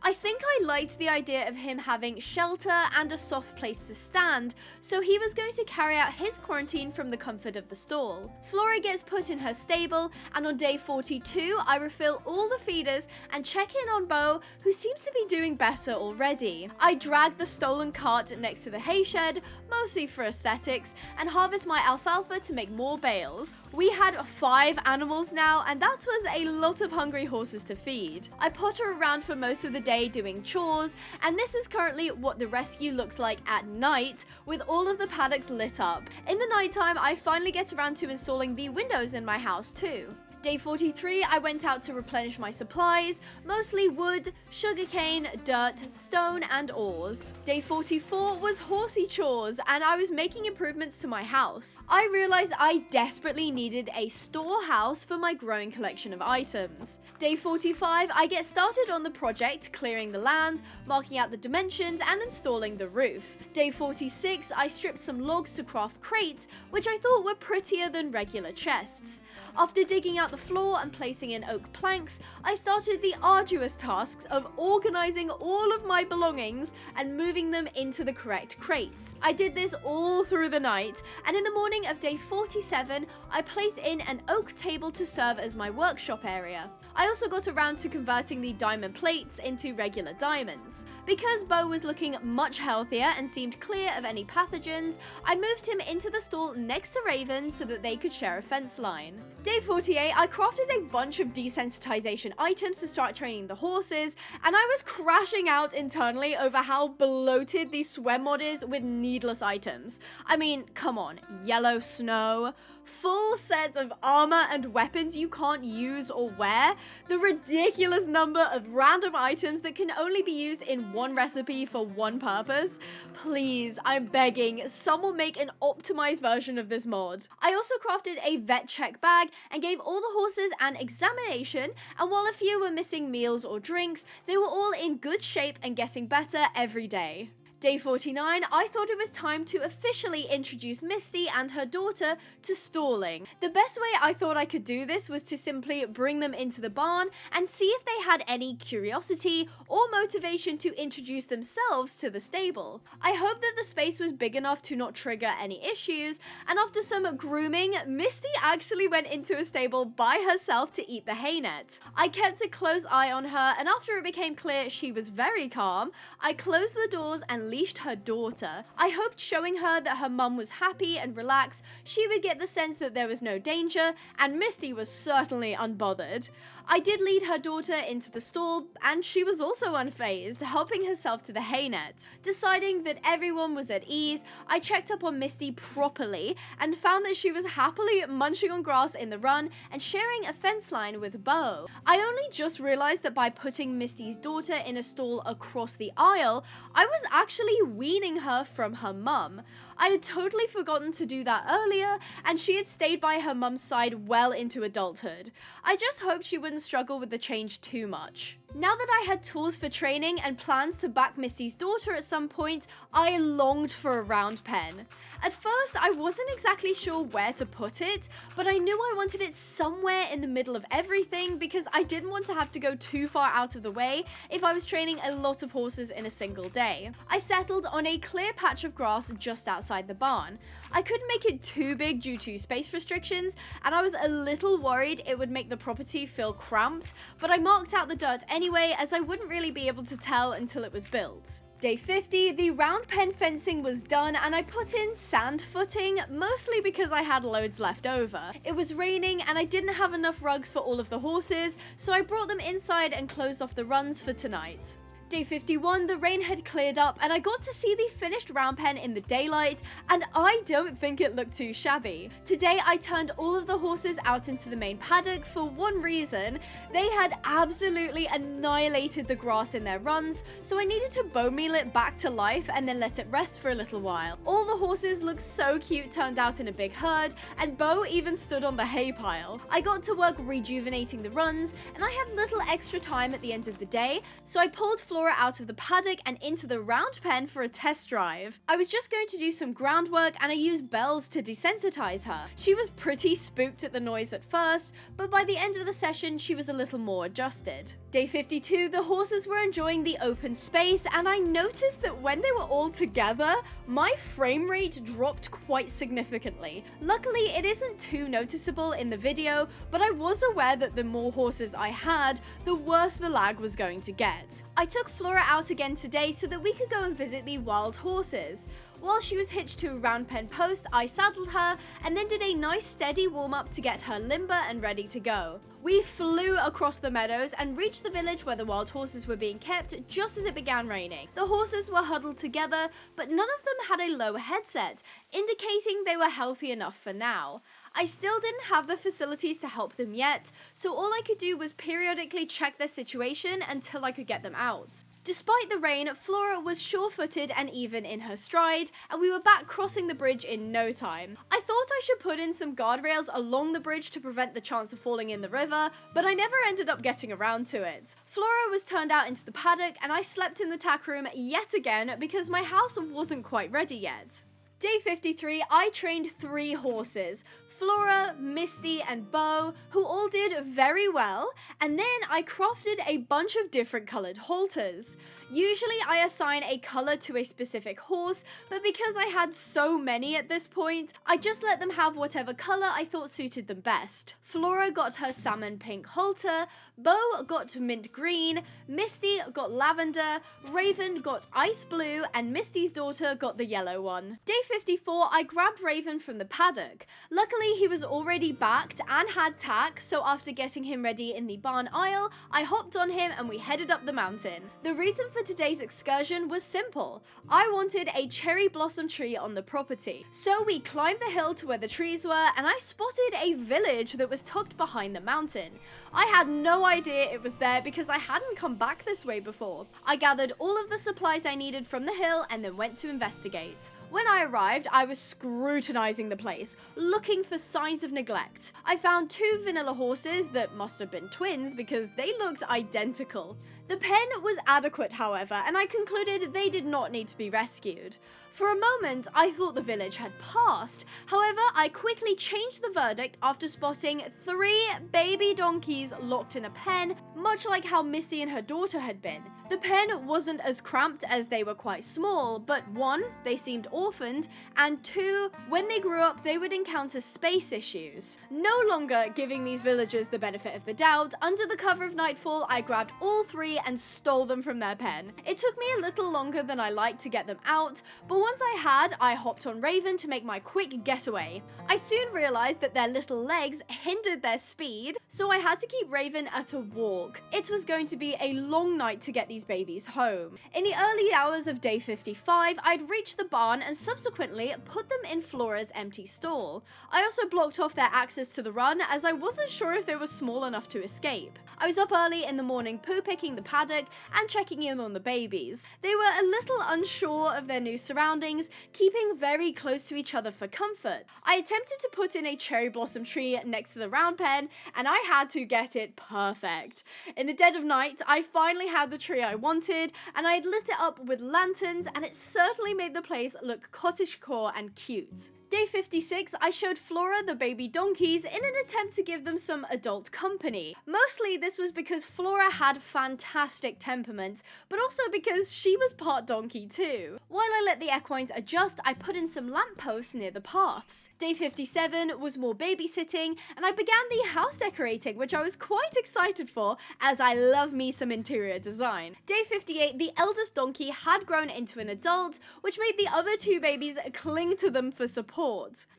I think I liked the idea of him having shelter and a soft place to stand, so he was going to carry out his quarantine from the comfort of the stall. Flora gets put in her stable, and on day 42, I refill all the feeders and check in on Bo, who seems to be doing better already. I drag the stolen cart next to the hay shed, mostly for aesthetics, and harvest my alfalfa to make more bales. We had 5 animals now, and that was a lot of hungry horses to feed. I potter around for most of the day doing chores, and this is currently what the rescue looks like at night, with all of the paddocks lit up. In the nighttime, I finally get around to installing the windows in my house too. Day 43, I went out to replenish my supplies, mostly wood, sugarcane, dirt, stone, and ores. Day 44 was horsey chores, and I was making improvements to my house. I realized I desperately needed a storehouse for my growing collection of items. Day 45, I get started on the project, clearing the land, marking out the dimensions, and installing the roof. Day 46, I stripped some logs to craft crates, which I thought were prettier than regular chests. After digging out the floor and placing in oak planks, I started the arduous tasks of organizing all of my belongings and moving them into the correct crates. I did this all through the night, and in the morning of day 47, I placed in an oak table to serve as my workshop area. I also got around to converting the diamond plates into regular diamonds. Because Bo was looking much healthier and seemed clear of any pathogens, I moved him into the stall next to Raven so that they could share a fence line. Day 48, I crafted a bunch of desensitization items to start training the horses, and I was crashing out internally over how bloated the swem mod is with needless items. I mean, come on, yellow snow, full sets of armor and weapons you can't use or wear, the ridiculous number of random items that can only be used in one recipe for one purpose. Please, I'm begging, someone make an optimized version of this mod. I also crafted a vet check bag and gave all the horses an examination, and while a few were missing meals or drinks, they were all in good shape and getting better every day. Day 49, I thought it was time to officially introduce Misty and her daughter to stalling. The best way I thought I could do this was to simply bring them into the barn and see if they had any curiosity or motivation to introduce themselves to the stable. I hoped that the space was big enough to not trigger any issues, and after some grooming, Misty actually went into a stable by herself to eat the hay net. I kept a close eye on her, and after it became clear she was very calm, I closed the doors and leashed her daughter. I hoped showing her that her mum was happy and relaxed, she would get the sense that there was no danger, and Misty was certainly unbothered. I did lead her daughter into the stall, and she was also unfazed, helping herself to the hay net. Deciding that everyone was at ease, I checked up on Misty properly and found that she was happily munching on grass in the run and sharing a fence line with Bo. I only just realized that by putting Misty's daughter in a stall across the aisle, I was actually weaning her from her mum. I had totally forgotten to do that earlier, and she had stayed by her mum's side well into adulthood. I just hoped she wouldn't struggle with the change too much. Now that I had tools for training and plans to back Misty's daughter at some point, I longed for a round pen. At first, I wasn't exactly sure where to put it, but I knew I wanted it somewhere in the middle of everything because I didn't want to have to go too far out of the way if I was training a lot of horses in a single day. I settled on a clear patch of grass just outside the barn. I couldn't make it too big due to space restrictions, and I was a little worried it would make the property feel cramped, but I marked out the dirt anyway, as I wouldn't really be able to tell until it was built. Day 50, the round pen fencing was done and I put in sand footing, mostly because I had loads left over. It was raining and I didn't have enough rugs for all of the horses, so I brought them inside and closed off the runs for tonight. Day 51, the rain had cleared up and I got to see the finished round pen in the daylight, and I don't think it looked too shabby. Today I turned all of the horses out into the main paddock for one reason: they had absolutely annihilated the grass in their runs, so I needed to bone meal it back to life and then let it rest for a little while. All the horses looked so cute turned out in a big herd, and Bo even stood on the hay pile. I got to work rejuvenating the runs, and I had little extra time at the end of the day, so I pulled Flora out of the paddock and into the round pen for a test drive. I was just going to do some groundwork and I used bells to desensitize her. She was pretty spooked at the noise at first, but by the end of the session she was a little more adjusted. Day 52, the horses were enjoying the open space, and I noticed that when they were all together, my frame rate dropped quite significantly. Luckily, it isn't too noticeable in the video, but I was aware that the more horses I had, the worse the lag was going to get. I took Flora out again today so that we could go and visit the wild horses. While she was hitched to a round pen post, I saddled her and then did a nice steady warm-up to get her limber and ready to go. We flew across the meadows and reached the village where the wild horses were being kept just as it began raining. The horses were huddled together, but none of them had a low headset, indicating they were healthy enough for now. I still didn't have the facilities to help them yet, so all I could do was periodically check their situation until I could get them out. Despite the rain, Flora was sure-footed and even in her stride, and we were back crossing the bridge in no time. I thought I should put in some guardrails along the bridge to prevent the chance of falling in the river, but I never ended up getting around to it. Flora was turned out into the paddock, and I slept in the tack room yet again because my house wasn't quite ready yet. Day 53, I trained 3 horses: Flora, Misty, and Bo, who all did very well, and then I crafted a bunch of different colored halters. Usually I assign a color to a specific horse, but because I had so many at this point, I just let them have whatever color I thought suited them best. Flora got her salmon pink halter, Bo got mint green, Misty got lavender, Raven got ice blue, and Misty's daughter got the yellow one. Day 54, I grabbed Raven from the paddock. Luckily, he was already backed and had tack, so after getting him ready in the barn aisle, I hopped on him and we headed up the mountain. The reason for today's excursion was simple. I wanted a cherry blossom tree on the property. So we climbed the hill to where the trees were, and I spotted a village that was tucked behind the mountain. I had no idea it was there because I hadn't come back this way before. I gathered all of the supplies I needed from the hill and then went to investigate. When I arrived, I was scrutinizing the place, looking for signs of neglect. I found 2 vanilla horses that must have been twins because they looked identical. The pen was adequate, however, and I concluded they did not need to be rescued. For a moment, I thought the village had passed. However, I quickly changed the verdict after spotting 3 baby donkeys locked in a pen, much like how Missy and her daughter had been. The pen wasn't as cramped as they were quite small, but 1, they seemed orphaned, and 2, when they grew up, they would encounter space issues. No longer giving these villagers the benefit of the doubt, under the cover of nightfall, I grabbed all 3 and stole them from their pen. It took me a little longer than I liked to get them out, but once I hopped on Raven to make my quick getaway. I soon realized that their little legs hindered their speed, so I had to keep Raven at a walk. It was going to be a long night to get these babies home. In the early hours of day 55, I'd reached the barn and subsequently put them in Flora's empty stall. I also blocked off their access to the run as I wasn't sure if they were small enough to escape. I was up early in the morning poo picking the paddock and checking in on the babies. They were a little unsure of their new surroundings, keeping very close to each other for comfort. I attempted to put in a cherry blossom tree next to the round pen, and I had to get it perfect. In the dead of night, I finally had the tree I wanted, and I had lit it up with lanterns, and it certainly made the place look cottagecore and cute. Day 56, I showed Flora the baby donkeys in an attempt to give them some adult company. Mostly this was because Flora had fantastic temperament, but also because she was part donkey too. While I let the equines adjust, I put in some lampposts near the paths. Day 57 was more babysitting, and I began the house decorating, which I was quite excited for, as I love me some interior design. Day 58, the eldest donkey had grown into an adult, which made the other 2 babies cling to them for support.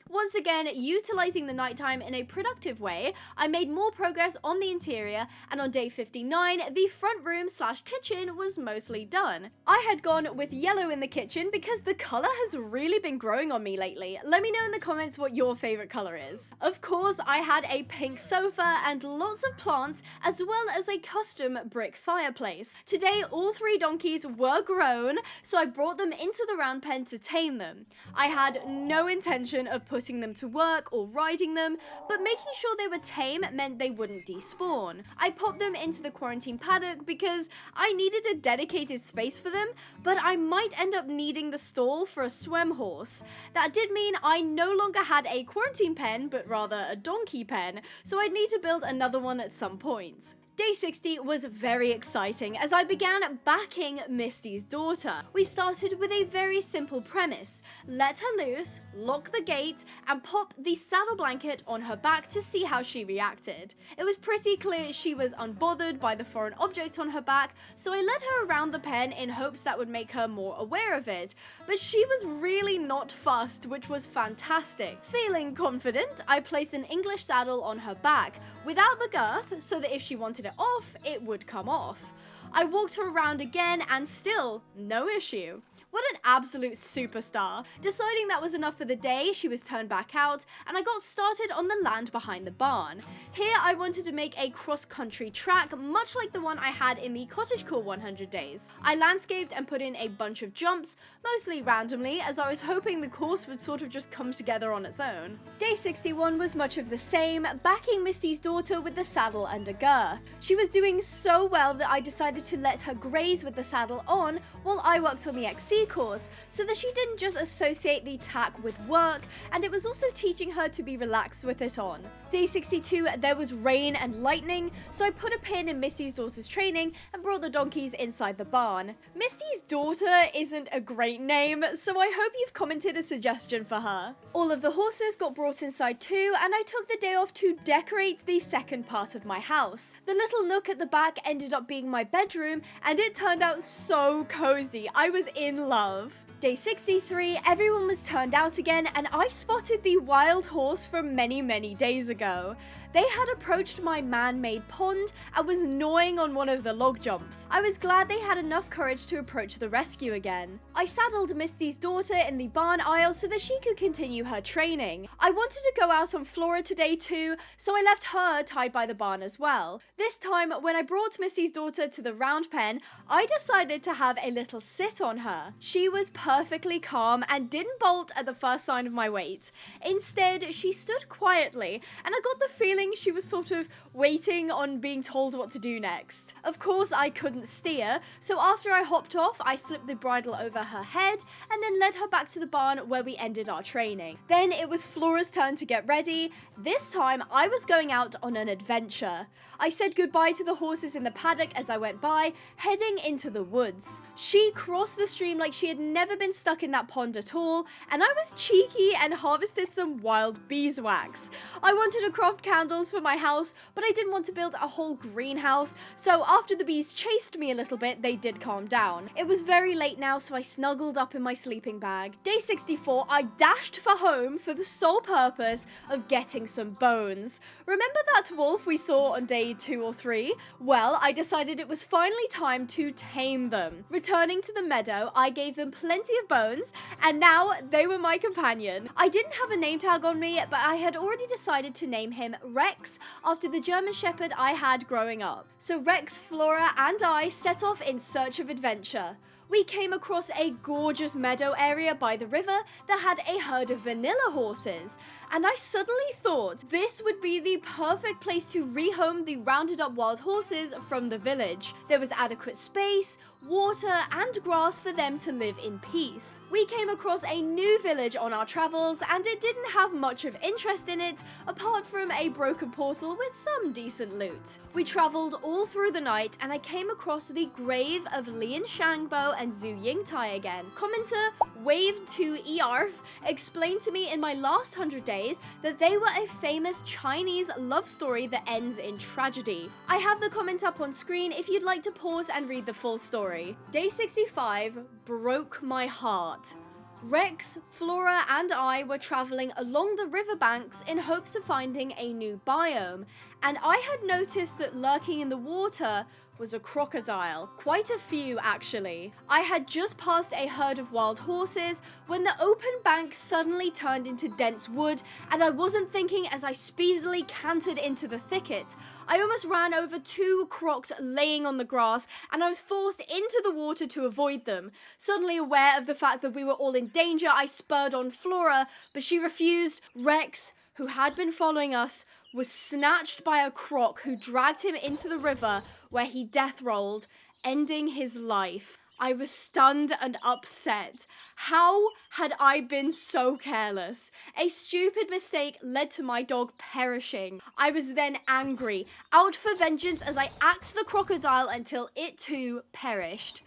Once again, utilizing the nighttime in a productive way, I made more progress on the interior, and on day 59, the front room / kitchen was mostly done. I had gone with yellow in the kitchen because the color has really been growing on me lately. Let me know in the comments what your favorite color is. Of course, I had a pink sofa and lots of plants, as well as a custom brick fireplace. Today, all 3 donkeys were grown, so I brought them into the round pen to tame them. I had no intention of putting them to work or riding them, but making sure they were tame meant they wouldn't despawn. I popped them into the quarantine paddock because I needed a dedicated space for them, but I might end up needing the stall for a swem horse. That did mean I no longer had a quarantine pen, but rather a donkey pen, so I'd need to build another one at some point. Day 60 was very exciting as I began backing Misty's daughter. We started with a very simple premise: let her loose, lock the gate, and pop the saddle blanket on her back to see how she reacted. It was pretty clear she was unbothered by the foreign object on her back, so I led her around the pen in hopes that would make her more aware of it, but she was really not fussed, which was fantastic. Feeling confident, I placed an English saddle on her back, without the girth, so that if she wanted it off, it would come off. I walked her around again and still no issue. What an absolute superstar. Deciding that was enough for the day, she was turned back out, and I got started on the land behind the barn. Here I wanted to make a cross-country track, much like the one I had in the cottagecore 100 days. I landscaped and put in a bunch of jumps, mostly randomly, as I was hoping the course would sort of just come together on its own. Day 61 was much of the same, backing Misty's daughter with the saddle and a girth. She was doing so well that I decided to let her graze with the saddle on while I worked on the XC course, so that she didn't just associate the tack with work, and it was also teaching her to be relaxed with it on. Day 62, there was rain and lightning, so I put a pin in Misty's daughter's training and brought the donkeys inside the barn. Misty's daughter isn't a great name, so I hope you've commented a suggestion for her. All of the horses got brought inside too, and I took the day off to decorate the second part of my house. The little nook at the back ended up being my bedroom, and it turned out so cozy. I was in love. Day 63, everyone was turned out again, and I spotted the wild horse from many days ago. They had approached my man-made pond and was gnawing on one of the log jumps. I was glad they had enough courage to approach the rescue again. I saddled Misty's daughter in the barn aisle so that she could continue her training. I wanted to go out on Flora today too, so I left her tied by the barn as well. This time, when I brought Misty's daughter to the round pen, I decided to have a little sit on her. She was perfectly calm and didn't bolt at the first sign of my weight. Instead, she stood quietly, and I got the feeling she was sort of waiting on being told what to do next. Of course, I couldn't steer, so after I hopped off, I slipped the bridle over her head and then led her back to the barn where we ended our training. Then it was Flora's turn to get ready. This time, I was going out on an adventure. I said goodbye to the horses in the paddock as I went by, heading into the woods. She crossed the stream like she had never been stuck in that pond at all, and I was cheeky and harvested some wild beeswax. I wanted to craft candles for my house, but I didn't want to build a whole greenhouse, so after the bees chased me a little bit, they did calm down. It was very late now, so I snuggled up in my sleeping bag. Day 64, I dashed for home for the sole purpose of getting some bones. Remember that wolf we saw on day 2 or 3? Well, I decided it was finally time to tame them. Returning to the meadow, I gave them plenty of bones, and now they were my companion. I didn't have a name tag on me, but I had already decided to name him Rex after the German Shepherd I had growing up. So Rex, Flora, and I set off in search of adventure. We came across a gorgeous meadow area by the river that had a herd of vanilla horses, and I suddenly thought this would be the perfect place to rehome the rounded up wild horses from the village. There was adequate space, water, and grass for them to live in peace. We came across a new village on our travels, and it didn't have much of interest in it, apart from a broken portal with some decent loot. We traveled all through the night, and I came across the grave of Lian Shangbo and Zhu Yingtai again. Commenter Wave2ERF explained to me in my last 100 days that they were a famous Chinese love story that ends in tragedy. I have the comment up on screen if you'd like to pause and read the full story. Day 65 broke my heart. Rex, Flora, and I were traveling along the riverbanks in hopes of finding a new biome, and I had noticed that lurking in the water was a crocodile. Quite a few, actually. I had just passed a herd of wild horses when the open bank suddenly turned into dense wood, and I wasn't thinking as I speedily cantered into the thicket. I almost ran over 2 crocs laying on the grass, and I was forced into the water to avoid them. Suddenly aware of the fact that we were all in danger, I spurred on Flora, but she refused. Rex, who had been following us, was snatched by a croc who dragged him into the river where he death rolled, ending his life. I was stunned and upset. How had I been so careless? A stupid mistake led to my dog perishing. I was then angry, out for vengeance as I axed the crocodile until it too perished.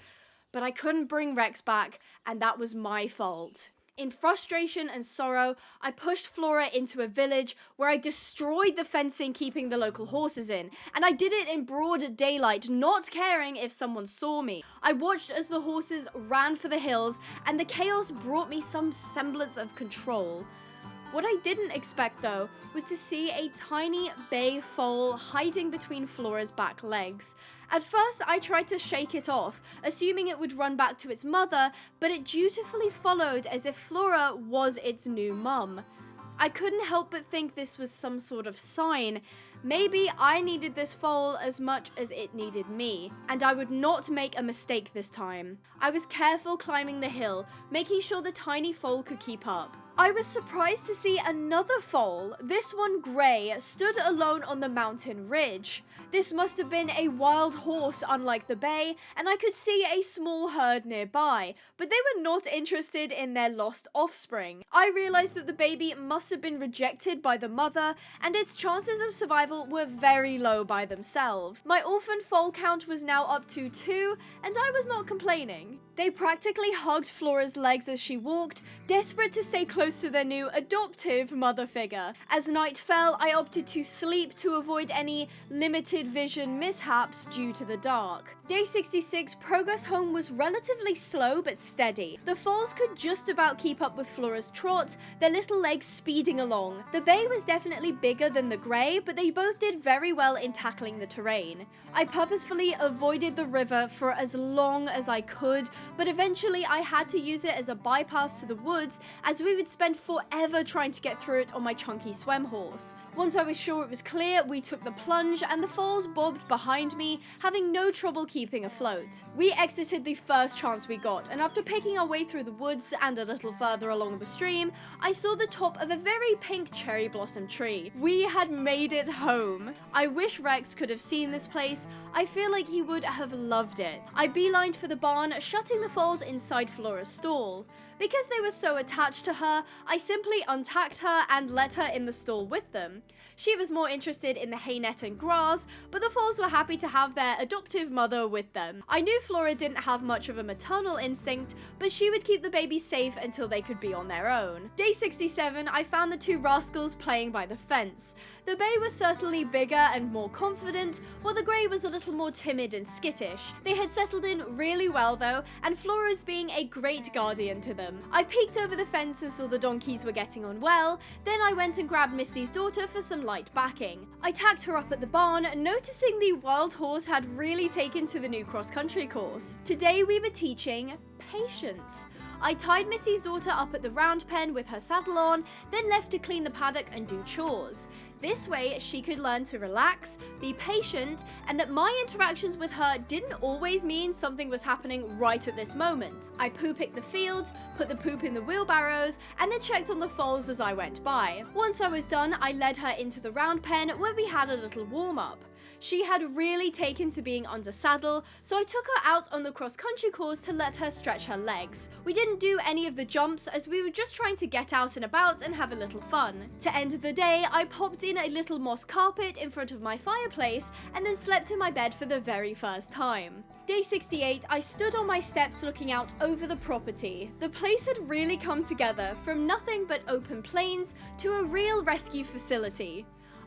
But I couldn't bring Rex back, and that was my fault. In frustration and sorrow, I pushed Flora into a village where I destroyed the fencing keeping the local horses in, and I did it in broad daylight, not caring if someone saw me. I watched as the horses ran for the hills, and the chaos brought me some semblance of control. What I didn't expect, though, was to see a tiny bay foal hiding between Flora's back legs. At first, I tried to shake it off, assuming it would run back to its mother, but it dutifully followed as if Flora was its new mum. I couldn't help but think this was some sort of sign. Maybe I needed this foal as much as it needed me, and I would not make a mistake this time. I was careful climbing the hill, making sure the tiny foal could keep up. I was surprised to see another foal, this one grey, stood alone on the mountain ridge. This must have been a wild horse unlike the bay, and I could see a small herd nearby, but they were not interested in their lost offspring. I realized that the baby must have been rejected by the mother, and its chances of survival were very low by themselves. My orphan foal count was now up to 2, and I was not complaining. They practically hugged Flora's legs as she walked, desperate to stay close to their new adoptive mother figure. As night fell, I opted to sleep to avoid any limited vision mishaps due to the dark. Day 66, progress home was relatively slow but steady. The foals could just about keep up with Flora's trot, their little legs speeding along. The bay was definitely bigger than the grey, but they both did very well in tackling the terrain. I purposefully avoided the river for as long as I could, but eventually I had to use it as a bypass to the woods, as we would spend forever trying to get through it on my chunky swem horse. Once I was sure it was clear, we took the plunge and the foals bobbed behind me, having no trouble keeping afloat. We exited the first chance we got, and after picking our way through the woods and a little further along the stream, I saw the top of a very pink cherry blossom tree. We had made it home. I wish Rex could have seen this place. I feel like he would have loved it. I beelined for the barn, shutting the foals inside Flora's stall. Because they were so attached to her, I simply untacked her and let her in the stall with them. She was more interested in the hay net and grass, but the foals were happy to have their adoptive mother with them. I knew Flora didn't have much of a maternal instinct, but she would keep the babies safe until they could be on their own. Day 67, I found the two rascals playing by the fence. The bay was certainly bigger and more confident, while the grey was a little more timid and skittish. They had settled in really well though, and Flora was being a great guardian to them. I peeked over the fence and saw the donkeys were getting on well, then I went and grabbed Misty's daughter for some light backing. I tacked her up at the barn, noticing the wild horse had really taken to the new cross-country course. Today we were teaching patience. I tied Missy's daughter up at the round pen with her saddle on, then left to clean the paddock and do chores. This way she could learn to relax, be patient, and that my interactions with her didn't always mean something was happening right at this moment. I poo-picked the fields, put the poop in the wheelbarrows, and then checked on the foals as I went by. Once I was done, I led her into the round pen where we had a little warm-up. She had really taken to being under saddle, so I took her out on the cross-country course to let her stretch her legs. We didn't do any of the jumps as we were just trying to get out and about and have a little fun. To end the day, I popped in a little moss carpet in front of my fireplace and then slept in my bed for the very first time. Day 68, I stood on my steps looking out over the property. The place had really come together, from nothing but open plains to a real rescue facility.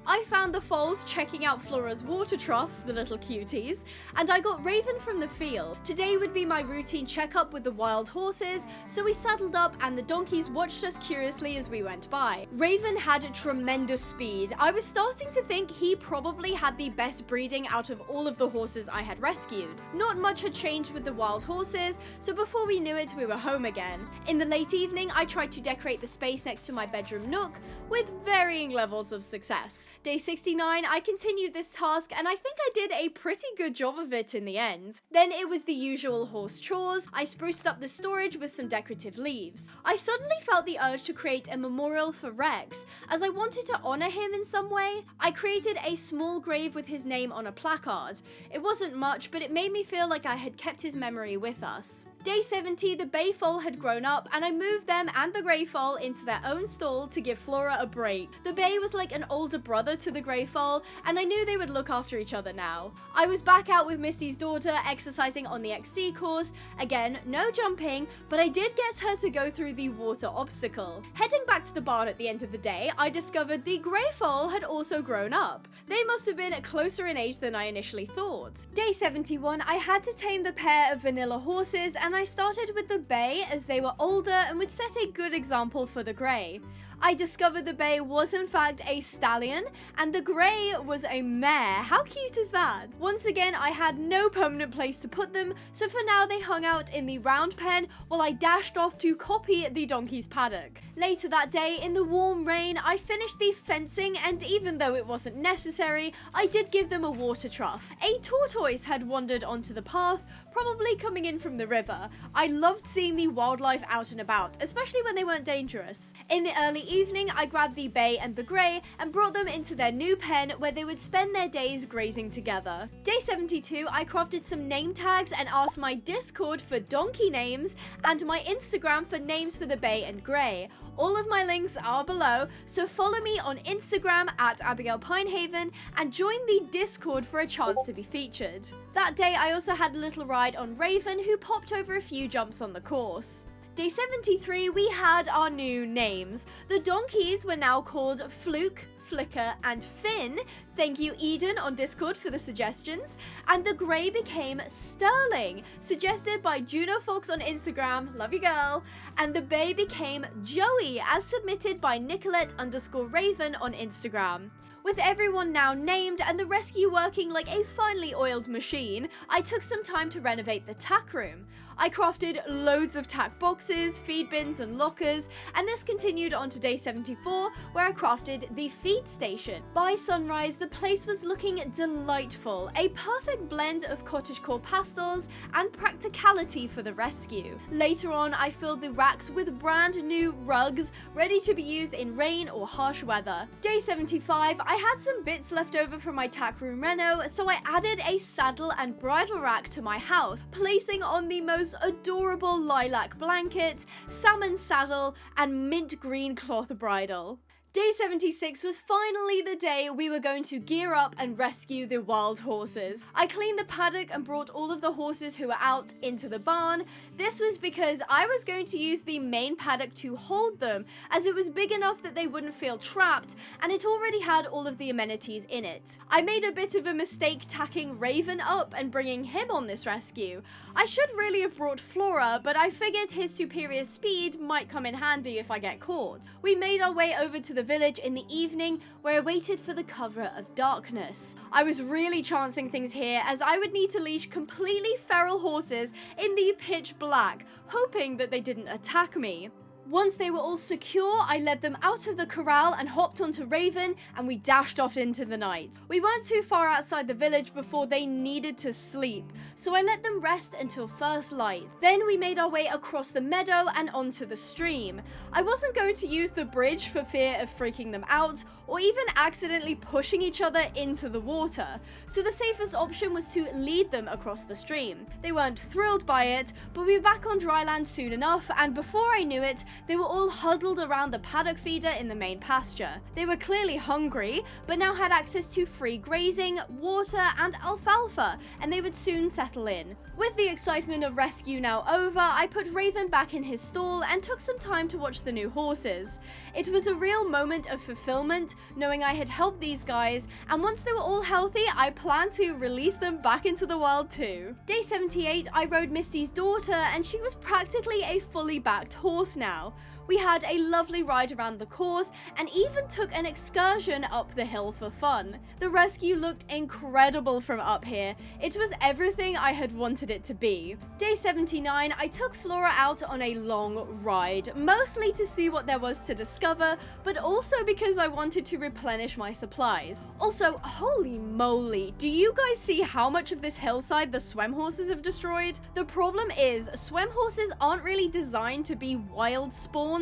I found the foals checking out Flora's water trough, the little cuties, and I got Raven from the field. Today would be my routine checkup with the wild horses, so we saddled up and the donkeys watched us curiously as we went by. Raven had tremendous speed. I was starting to think he probably had the best breeding out of all of the horses I had rescued. Not much had changed with the wild horses, so before we knew it, we were home again. In the late evening, I tried to decorate the space next to my bedroom nook with varying levels of success. Day 69, I continued this task and I think I did a pretty good job of it in the end. Then it was the usual horse chores. I spruced up the storage with some decorative leaves. I suddenly felt the urge to create a memorial for Rex, as I wanted to honor him in some way. I created a small grave with his name on a placard. It wasn't much, but it made me feel like I had kept his memory with us. Day 70, the bay foal had grown up and I moved them and the grey foal into their own stall to give Flora a break. The bay was like an older brother to the grey foal and I knew they would look after each other now. I was back out with Misty's daughter exercising on the XC course. Again, no jumping, but I did get her to go through the water obstacle. Heading back to the barn at the end of the day, I discovered the grey foal had also grown up. They must have been closer in age than I initially thought. Day 71, I had to tame the pair of vanilla horses and I started with the bay as they were older and would set a good example for the grey. I discovered the bay was in fact a stallion and the grey was a mare. How cute is that? Once again, I had no permanent place to put them, so for now they hung out in the round pen while I dashed off to copy the donkey's paddock. Later that day, in the warm rain, I finished the fencing and even though it wasn't necessary, I did give them a water trough. A tortoise had wandered onto the path, probably coming in from the river. I loved seeing the wildlife out and about, especially when they weren't dangerous. In the early evening, I grabbed the bay and the grey and brought them into their new pen where they would spend their days grazing together. Day 72, I crafted some name tags and asked my Discord for donkey names and my Instagram for names for the bay and grey. All of my links are below, so follow me on Instagram at Abigail Pinehaven and join the Discord for a chance to be featured. That day, I also had a little ride on Raven, who popped over over a few jumps on the course. Day 73, we had our new names. The donkeys were now called Fluke, Flicker, and Finn. Thank you, Eden, on Discord for the suggestions. And the grey became Sterling, suggested by Juno Fox on Instagram. Love you, girl. And the bay became Joey, as submitted by Nicolette_Raven on Instagram. With everyone now named and the rescue working like a finely oiled machine, I took some time to renovate the tack room. I crafted loads of tack boxes, feed bins and lockers, and this continued on to day 74 where I crafted the feed station. By sunrise, the place was looking delightful, a perfect blend of cottagecore pastels and practicality for the rescue. Later on, I filled the racks with brand new rugs ready to be used in rain or harsh weather. Day 75, I had some bits left over from my tack room reno, so I added a saddle and bridle rack to my house, placing on the most adorable lilac blanket, salmon saddle, and mint green cloth bridle. Day 76 was finally the day we were going to gear up and rescue the wild horses. I cleaned the paddock and brought all of the horses who were out into the barn. This was because I was going to use the main paddock to hold them, as it was big enough that they wouldn't feel trapped, and it already had all of the amenities in it. I made a bit of a mistake tacking Raven up and bringing him on this rescue. I should really have brought Flora, but I figured his superior speed might come in handy if I get caught. We made our way over to the village in the evening where I waited for the cover of darkness. I was really chancing things here as I would need to leash completely feral horses in the pitch black, hoping that they didn't attack me. Once they were all secure, I led them out of the corral and hopped onto Raven, and we dashed off into the night. We weren't too far outside the village before they needed to sleep, so I let them rest until first light. Then we made our way across the meadow and onto the stream. I wasn't going to use the bridge for fear of freaking them out, or even accidentally pushing each other into the water, so the safest option was to lead them across the stream. They weren't thrilled by it, but we were back on dry land soon enough, and before I knew it, they were all huddled around the paddock feeder in the main pasture. They were clearly hungry, but now had access to free grazing, water, and alfalfa, and they would soon settle in. With the excitement of rescue now over, I put Raven back in his stall and took some time to watch the new horses. It was a real moment of fulfillment, knowing I had helped these guys, and once they were all healthy, I planned to release them back into the wild too. Day 78, I rode Misty's daughter, and she was practically a fully backed horse now. We had a lovely ride around the course and even took an excursion up the hill for fun. The rescue looked incredible from up here. It was everything I had wanted it to be. Day 79, I took Flora out on a long ride, mostly to see what there was to discover, but also because I wanted to replenish my supplies. Also, holy moly, do you guys see how much of this hillside the swem horses have destroyed? The problem is, swem horses aren't really designed to be wild spawns,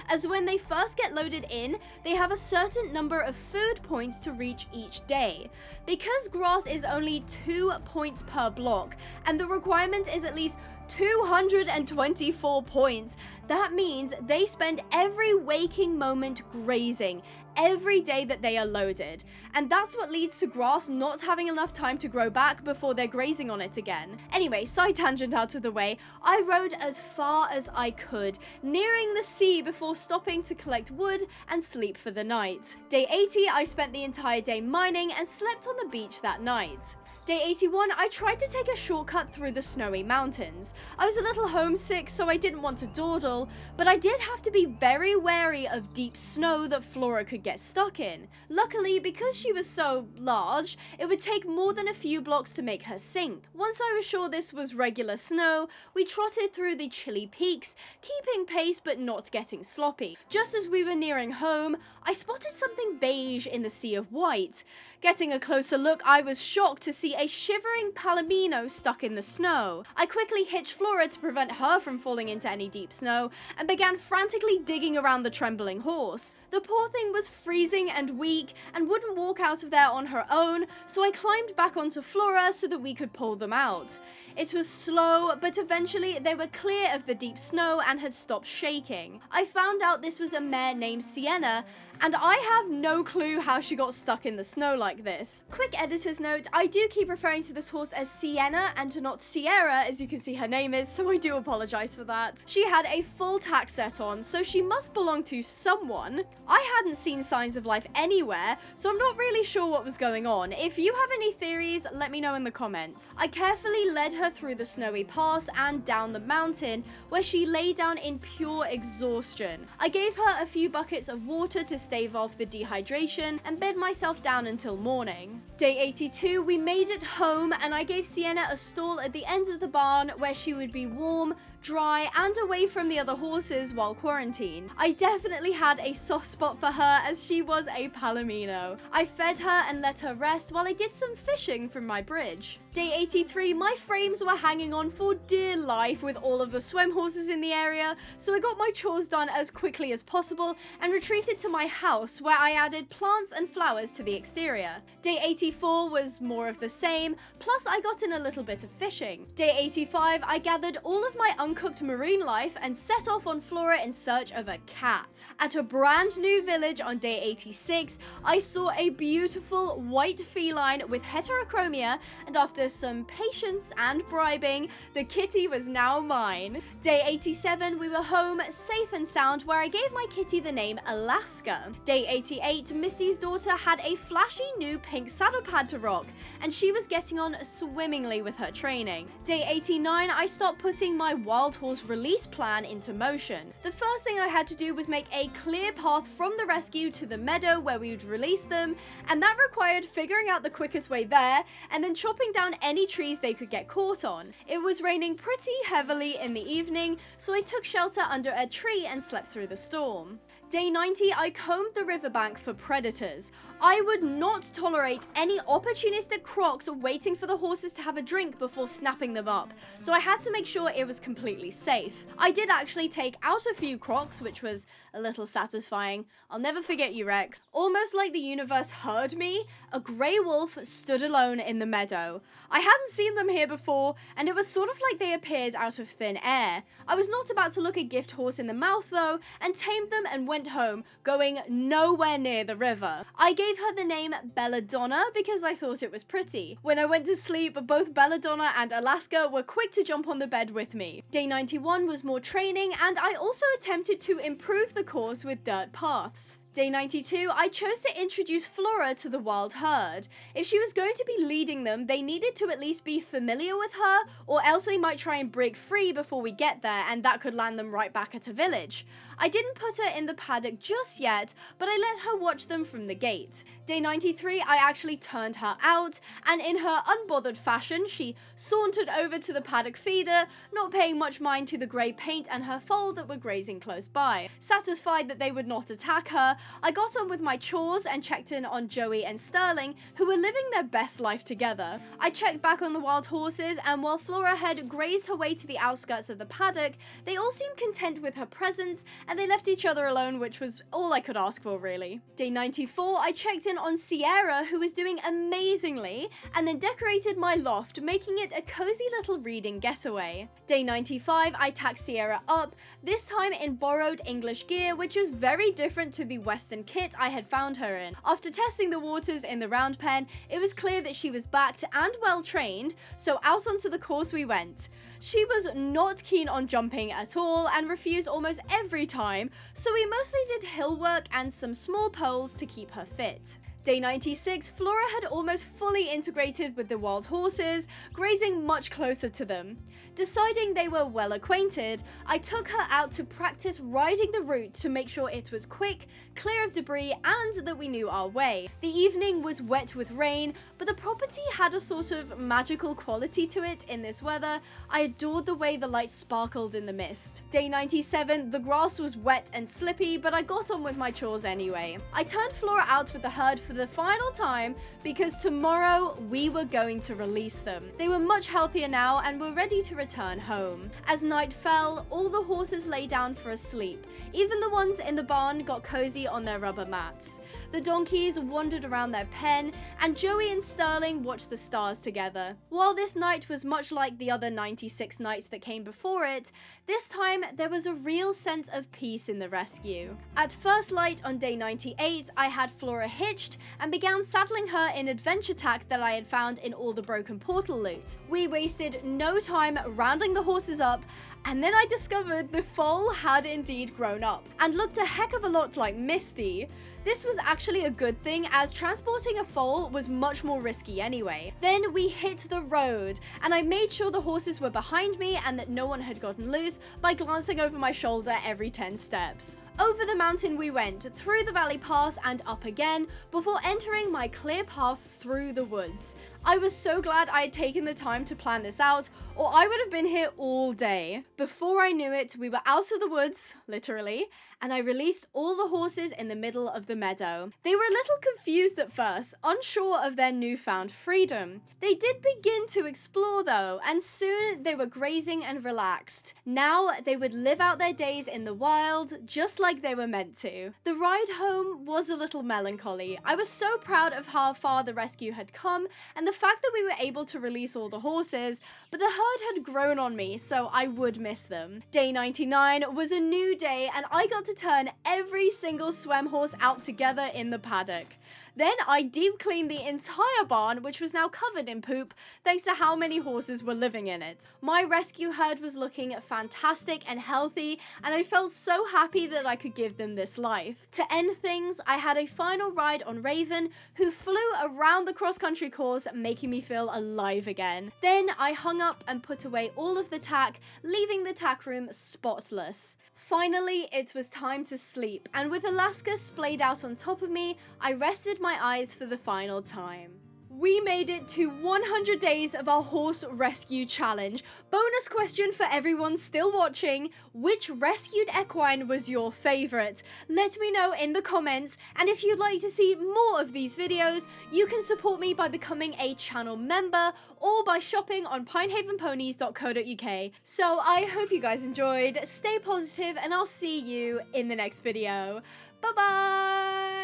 as when they first get loaded in, they have a certain number of food points to reach each day. Because grass is only 2 points per block, and the requirement is at least 224 points, that means they spend every waking moment grazing every day that they are loaded, and that's what leads to grass not having enough time to grow back before they're grazing on it again. Anyway, side tangent out of the way, I rode as far as I could, nearing the sea before stopping to collect wood and sleep for the night. Day 80, I spent the entire day mining and slept on the beach that night. Day 81, I tried to take a shortcut through the snowy mountains. I was a little homesick, so I didn't want to dawdle, but I did have to be very wary of deep snow that Flora could get stuck in. Luckily, because she was so large, it would take more than a few blocks to make her sink. Once I was sure this was regular snow, we trotted through the chilly peaks, keeping pace but not getting sloppy. Just as we were nearing home, I spotted something beige in the sea of white. Getting a closer look, I was shocked to see a shivering palomino stuck in the snow. I quickly hitched Flora to prevent her from falling into any deep snow and began frantically digging around the trembling horse. The poor thing was freezing and weak and wouldn't walk out of there on her own, so I climbed back onto Flora so that we could pull them out. It was slow, but eventually they were clear of the deep snow and had stopped shaking. I found out this was a mare named Sienna, and I have no clue how she got stuck in the snow like this. Quick editor's note, I do keep referring to this horse as Sienna and not Sierra, as you can see her name is, so I do apologize for that. She had a full tack set on, so she must belong to someone. I hadn't seen signs of life anywhere, so I'm not really sure what was going on. If you have any theories, let me know in the comments. I carefully led her through the snowy pass and down the mountain, where she lay down in pure exhaustion. I gave her a few buckets of water to stave off the dehydration and bed myself down until morning. Day 82, we made it home, and I gave Sienna a stall at the end of the barn where she would be warm, dry, and away from the other horses while quarantined. I definitely had a soft spot for her as she was a palomino. I fed her and let her rest while I did some fishing from my bridge. Day 83, my frames were hanging on for dear life with all of the swem horses in the area, so I got my chores done as quickly as possible and retreated to my house where I added plants and flowers to the exterior. Day 84 was more of the same, plus I got in a little bit of fishing. Day 85, I gathered all of my uncooked marine life and set off on Flora in search of a cat. At a brand new village on day 86, I saw a beautiful white feline with heterochromia, and after some patience and bribing, the kitty was now mine. Day 87, we were home safe and sound, where I gave my kitty the name Alaska. Day 88, Missy's daughter had a flashy new pink saddle pad to rock, and she was getting on swimmingly with her training. Day 89, I stopped putting my wild horse release plan into motion. The first thing I had to do was make a clear path from the rescue to the meadow where we would release them, and that required figuring out the quickest way there and then chopping down any trees they could get caught on. It was raining pretty heavily in the evening, so I took shelter under a tree and slept through the storm. Day 90, I combed the riverbank for predators. I would not tolerate any opportunistic crocs waiting for the horses to have a drink before snapping them up, so I had to make sure it was completely safe. I did actually take out a few crocs, which was a little satisfying. I'll never forget you, Rex. Almost like the universe heard me, a grey wolf stood alone in the meadow. I hadn't seen them here before, and it was sort of like they appeared out of thin air. I was not about to look a gift horse in the mouth though, and tamed them and went home, going nowhere near the river. I gave her the name Belladonna because I thought it was pretty. When I went to sleep, both Belladonna and Alaska were quick to jump on the bed with me. Day 91 was more training, and I also attempted to improve the course with dirt paths. Day 92, I chose to introduce Flora to the wild herd. If she was going to be leading them, they needed to at least be familiar with her, or else they might try and break free before we get there, and that could land them right back at a village. I didn't put her in the paddock just yet, but I let her watch them from the gate. Day 93, I actually turned her out, and in her unbothered fashion, she sauntered over to the paddock feeder, not paying much mind to the grey paint and her foal that were grazing close by. Satisfied that they would not attack her, I got on with my chores and checked in on Joey and Sterling, who were living their best life together. I checked back on the wild horses, and while Flora had grazed her way to the outskirts of the paddock, they all seemed content with her presence, and they left each other alone, which was all I could ask for, really. Day 94, I checked in on Sierra, who was doing amazingly, and then decorated my loft, making it a cozy little reading getaway. Day 95, I tacked Sierra up, this time in borrowed English gear, which was very different to the Western kit I had found her in. After testing the waters in the round pen, it was clear that she was backed and well trained, so out onto the course we went. She was not keen on jumping at all and refused almost every time, so we mostly did hill work and some small poles to keep her fit. Day 96, Flora had almost fully integrated with the wild horses, grazing much closer to them. Deciding they were well acquainted, I took her out to practice riding the route to make sure it was quick, clear of debris, and that we knew our way. The evening was wet with rain, but the property had a sort of magical quality to it in this weather. I adored the way the light sparkled in the mist. Day 97, the grass was wet and slippy, but I got on with my chores anyway. I turned Flora out with the herd for the final time because tomorrow we were going to release them. They were much healthier now and were ready to return home. As night fell, all the horses lay down for a sleep. Even the ones in the barn got cozy on their rubber mats. The donkeys wandered around their pen, and Joey and Sterling watched the stars together. While this night was much like the other 96 nights that came before it, this time there was a real sense of peace in the rescue. At first light on day 98, I had Flora hitched and began saddling her in adventure tack that I had found in all the broken portal loot. We wasted no time rounding the horses up, and then I discovered the foal had indeed grown up and looked a heck of a lot like Misty. This was actually a good thing, as transporting a foal was much more risky anyway. Then we hit the road, and I made sure the horses were behind me and that no one had gotten loose by glancing over my shoulder every 10 steps. Over the mountain we went, through the valley pass and up again, before entering my clear path through the woods. I was so glad I had taken the time to plan this out, or I would have been here all day. Before I knew it, we were out of the woods, literally, and I released all the horses in the middle of the meadow. They were a little confused at first, unsure of their newfound freedom. They did begin to explore though, and soon they were grazing and relaxed. Now they would live out their days in the wild, just like they were meant to. The ride home was a little melancholy. I was so proud of how far the rescue had come, and the fact that we were able to release all the horses, but the herd had grown on me, so I would miss them. Day 99 was a new day, and I got to turn every single swem horse out together in the paddock. Then I deep cleaned the entire barn, which was now covered in poop thanks to how many horses were living in it. My rescue herd was looking fantastic and healthy, and I felt so happy that I could give them this life. To end things, I had a final ride on Raven, who flew around the cross-country course, making me feel alive again. Then I hung up and put away all of the tack, leaving the tack room spotless. Finally, it was time to sleep, and with Alaska splayed out on top of me, I rested my eyes for the final time. We made it to 100 days of our horse rescue challenge. Bonus question for everyone still watching: which rescued equine was your favorite? Let me know in the comments, and if you'd like to see more of these videos, you can support me by becoming a channel member or by shopping on pinehavenponies.co.uk. So I hope you guys enjoyed, stay positive, and I'll see you in the next video. Bye bye!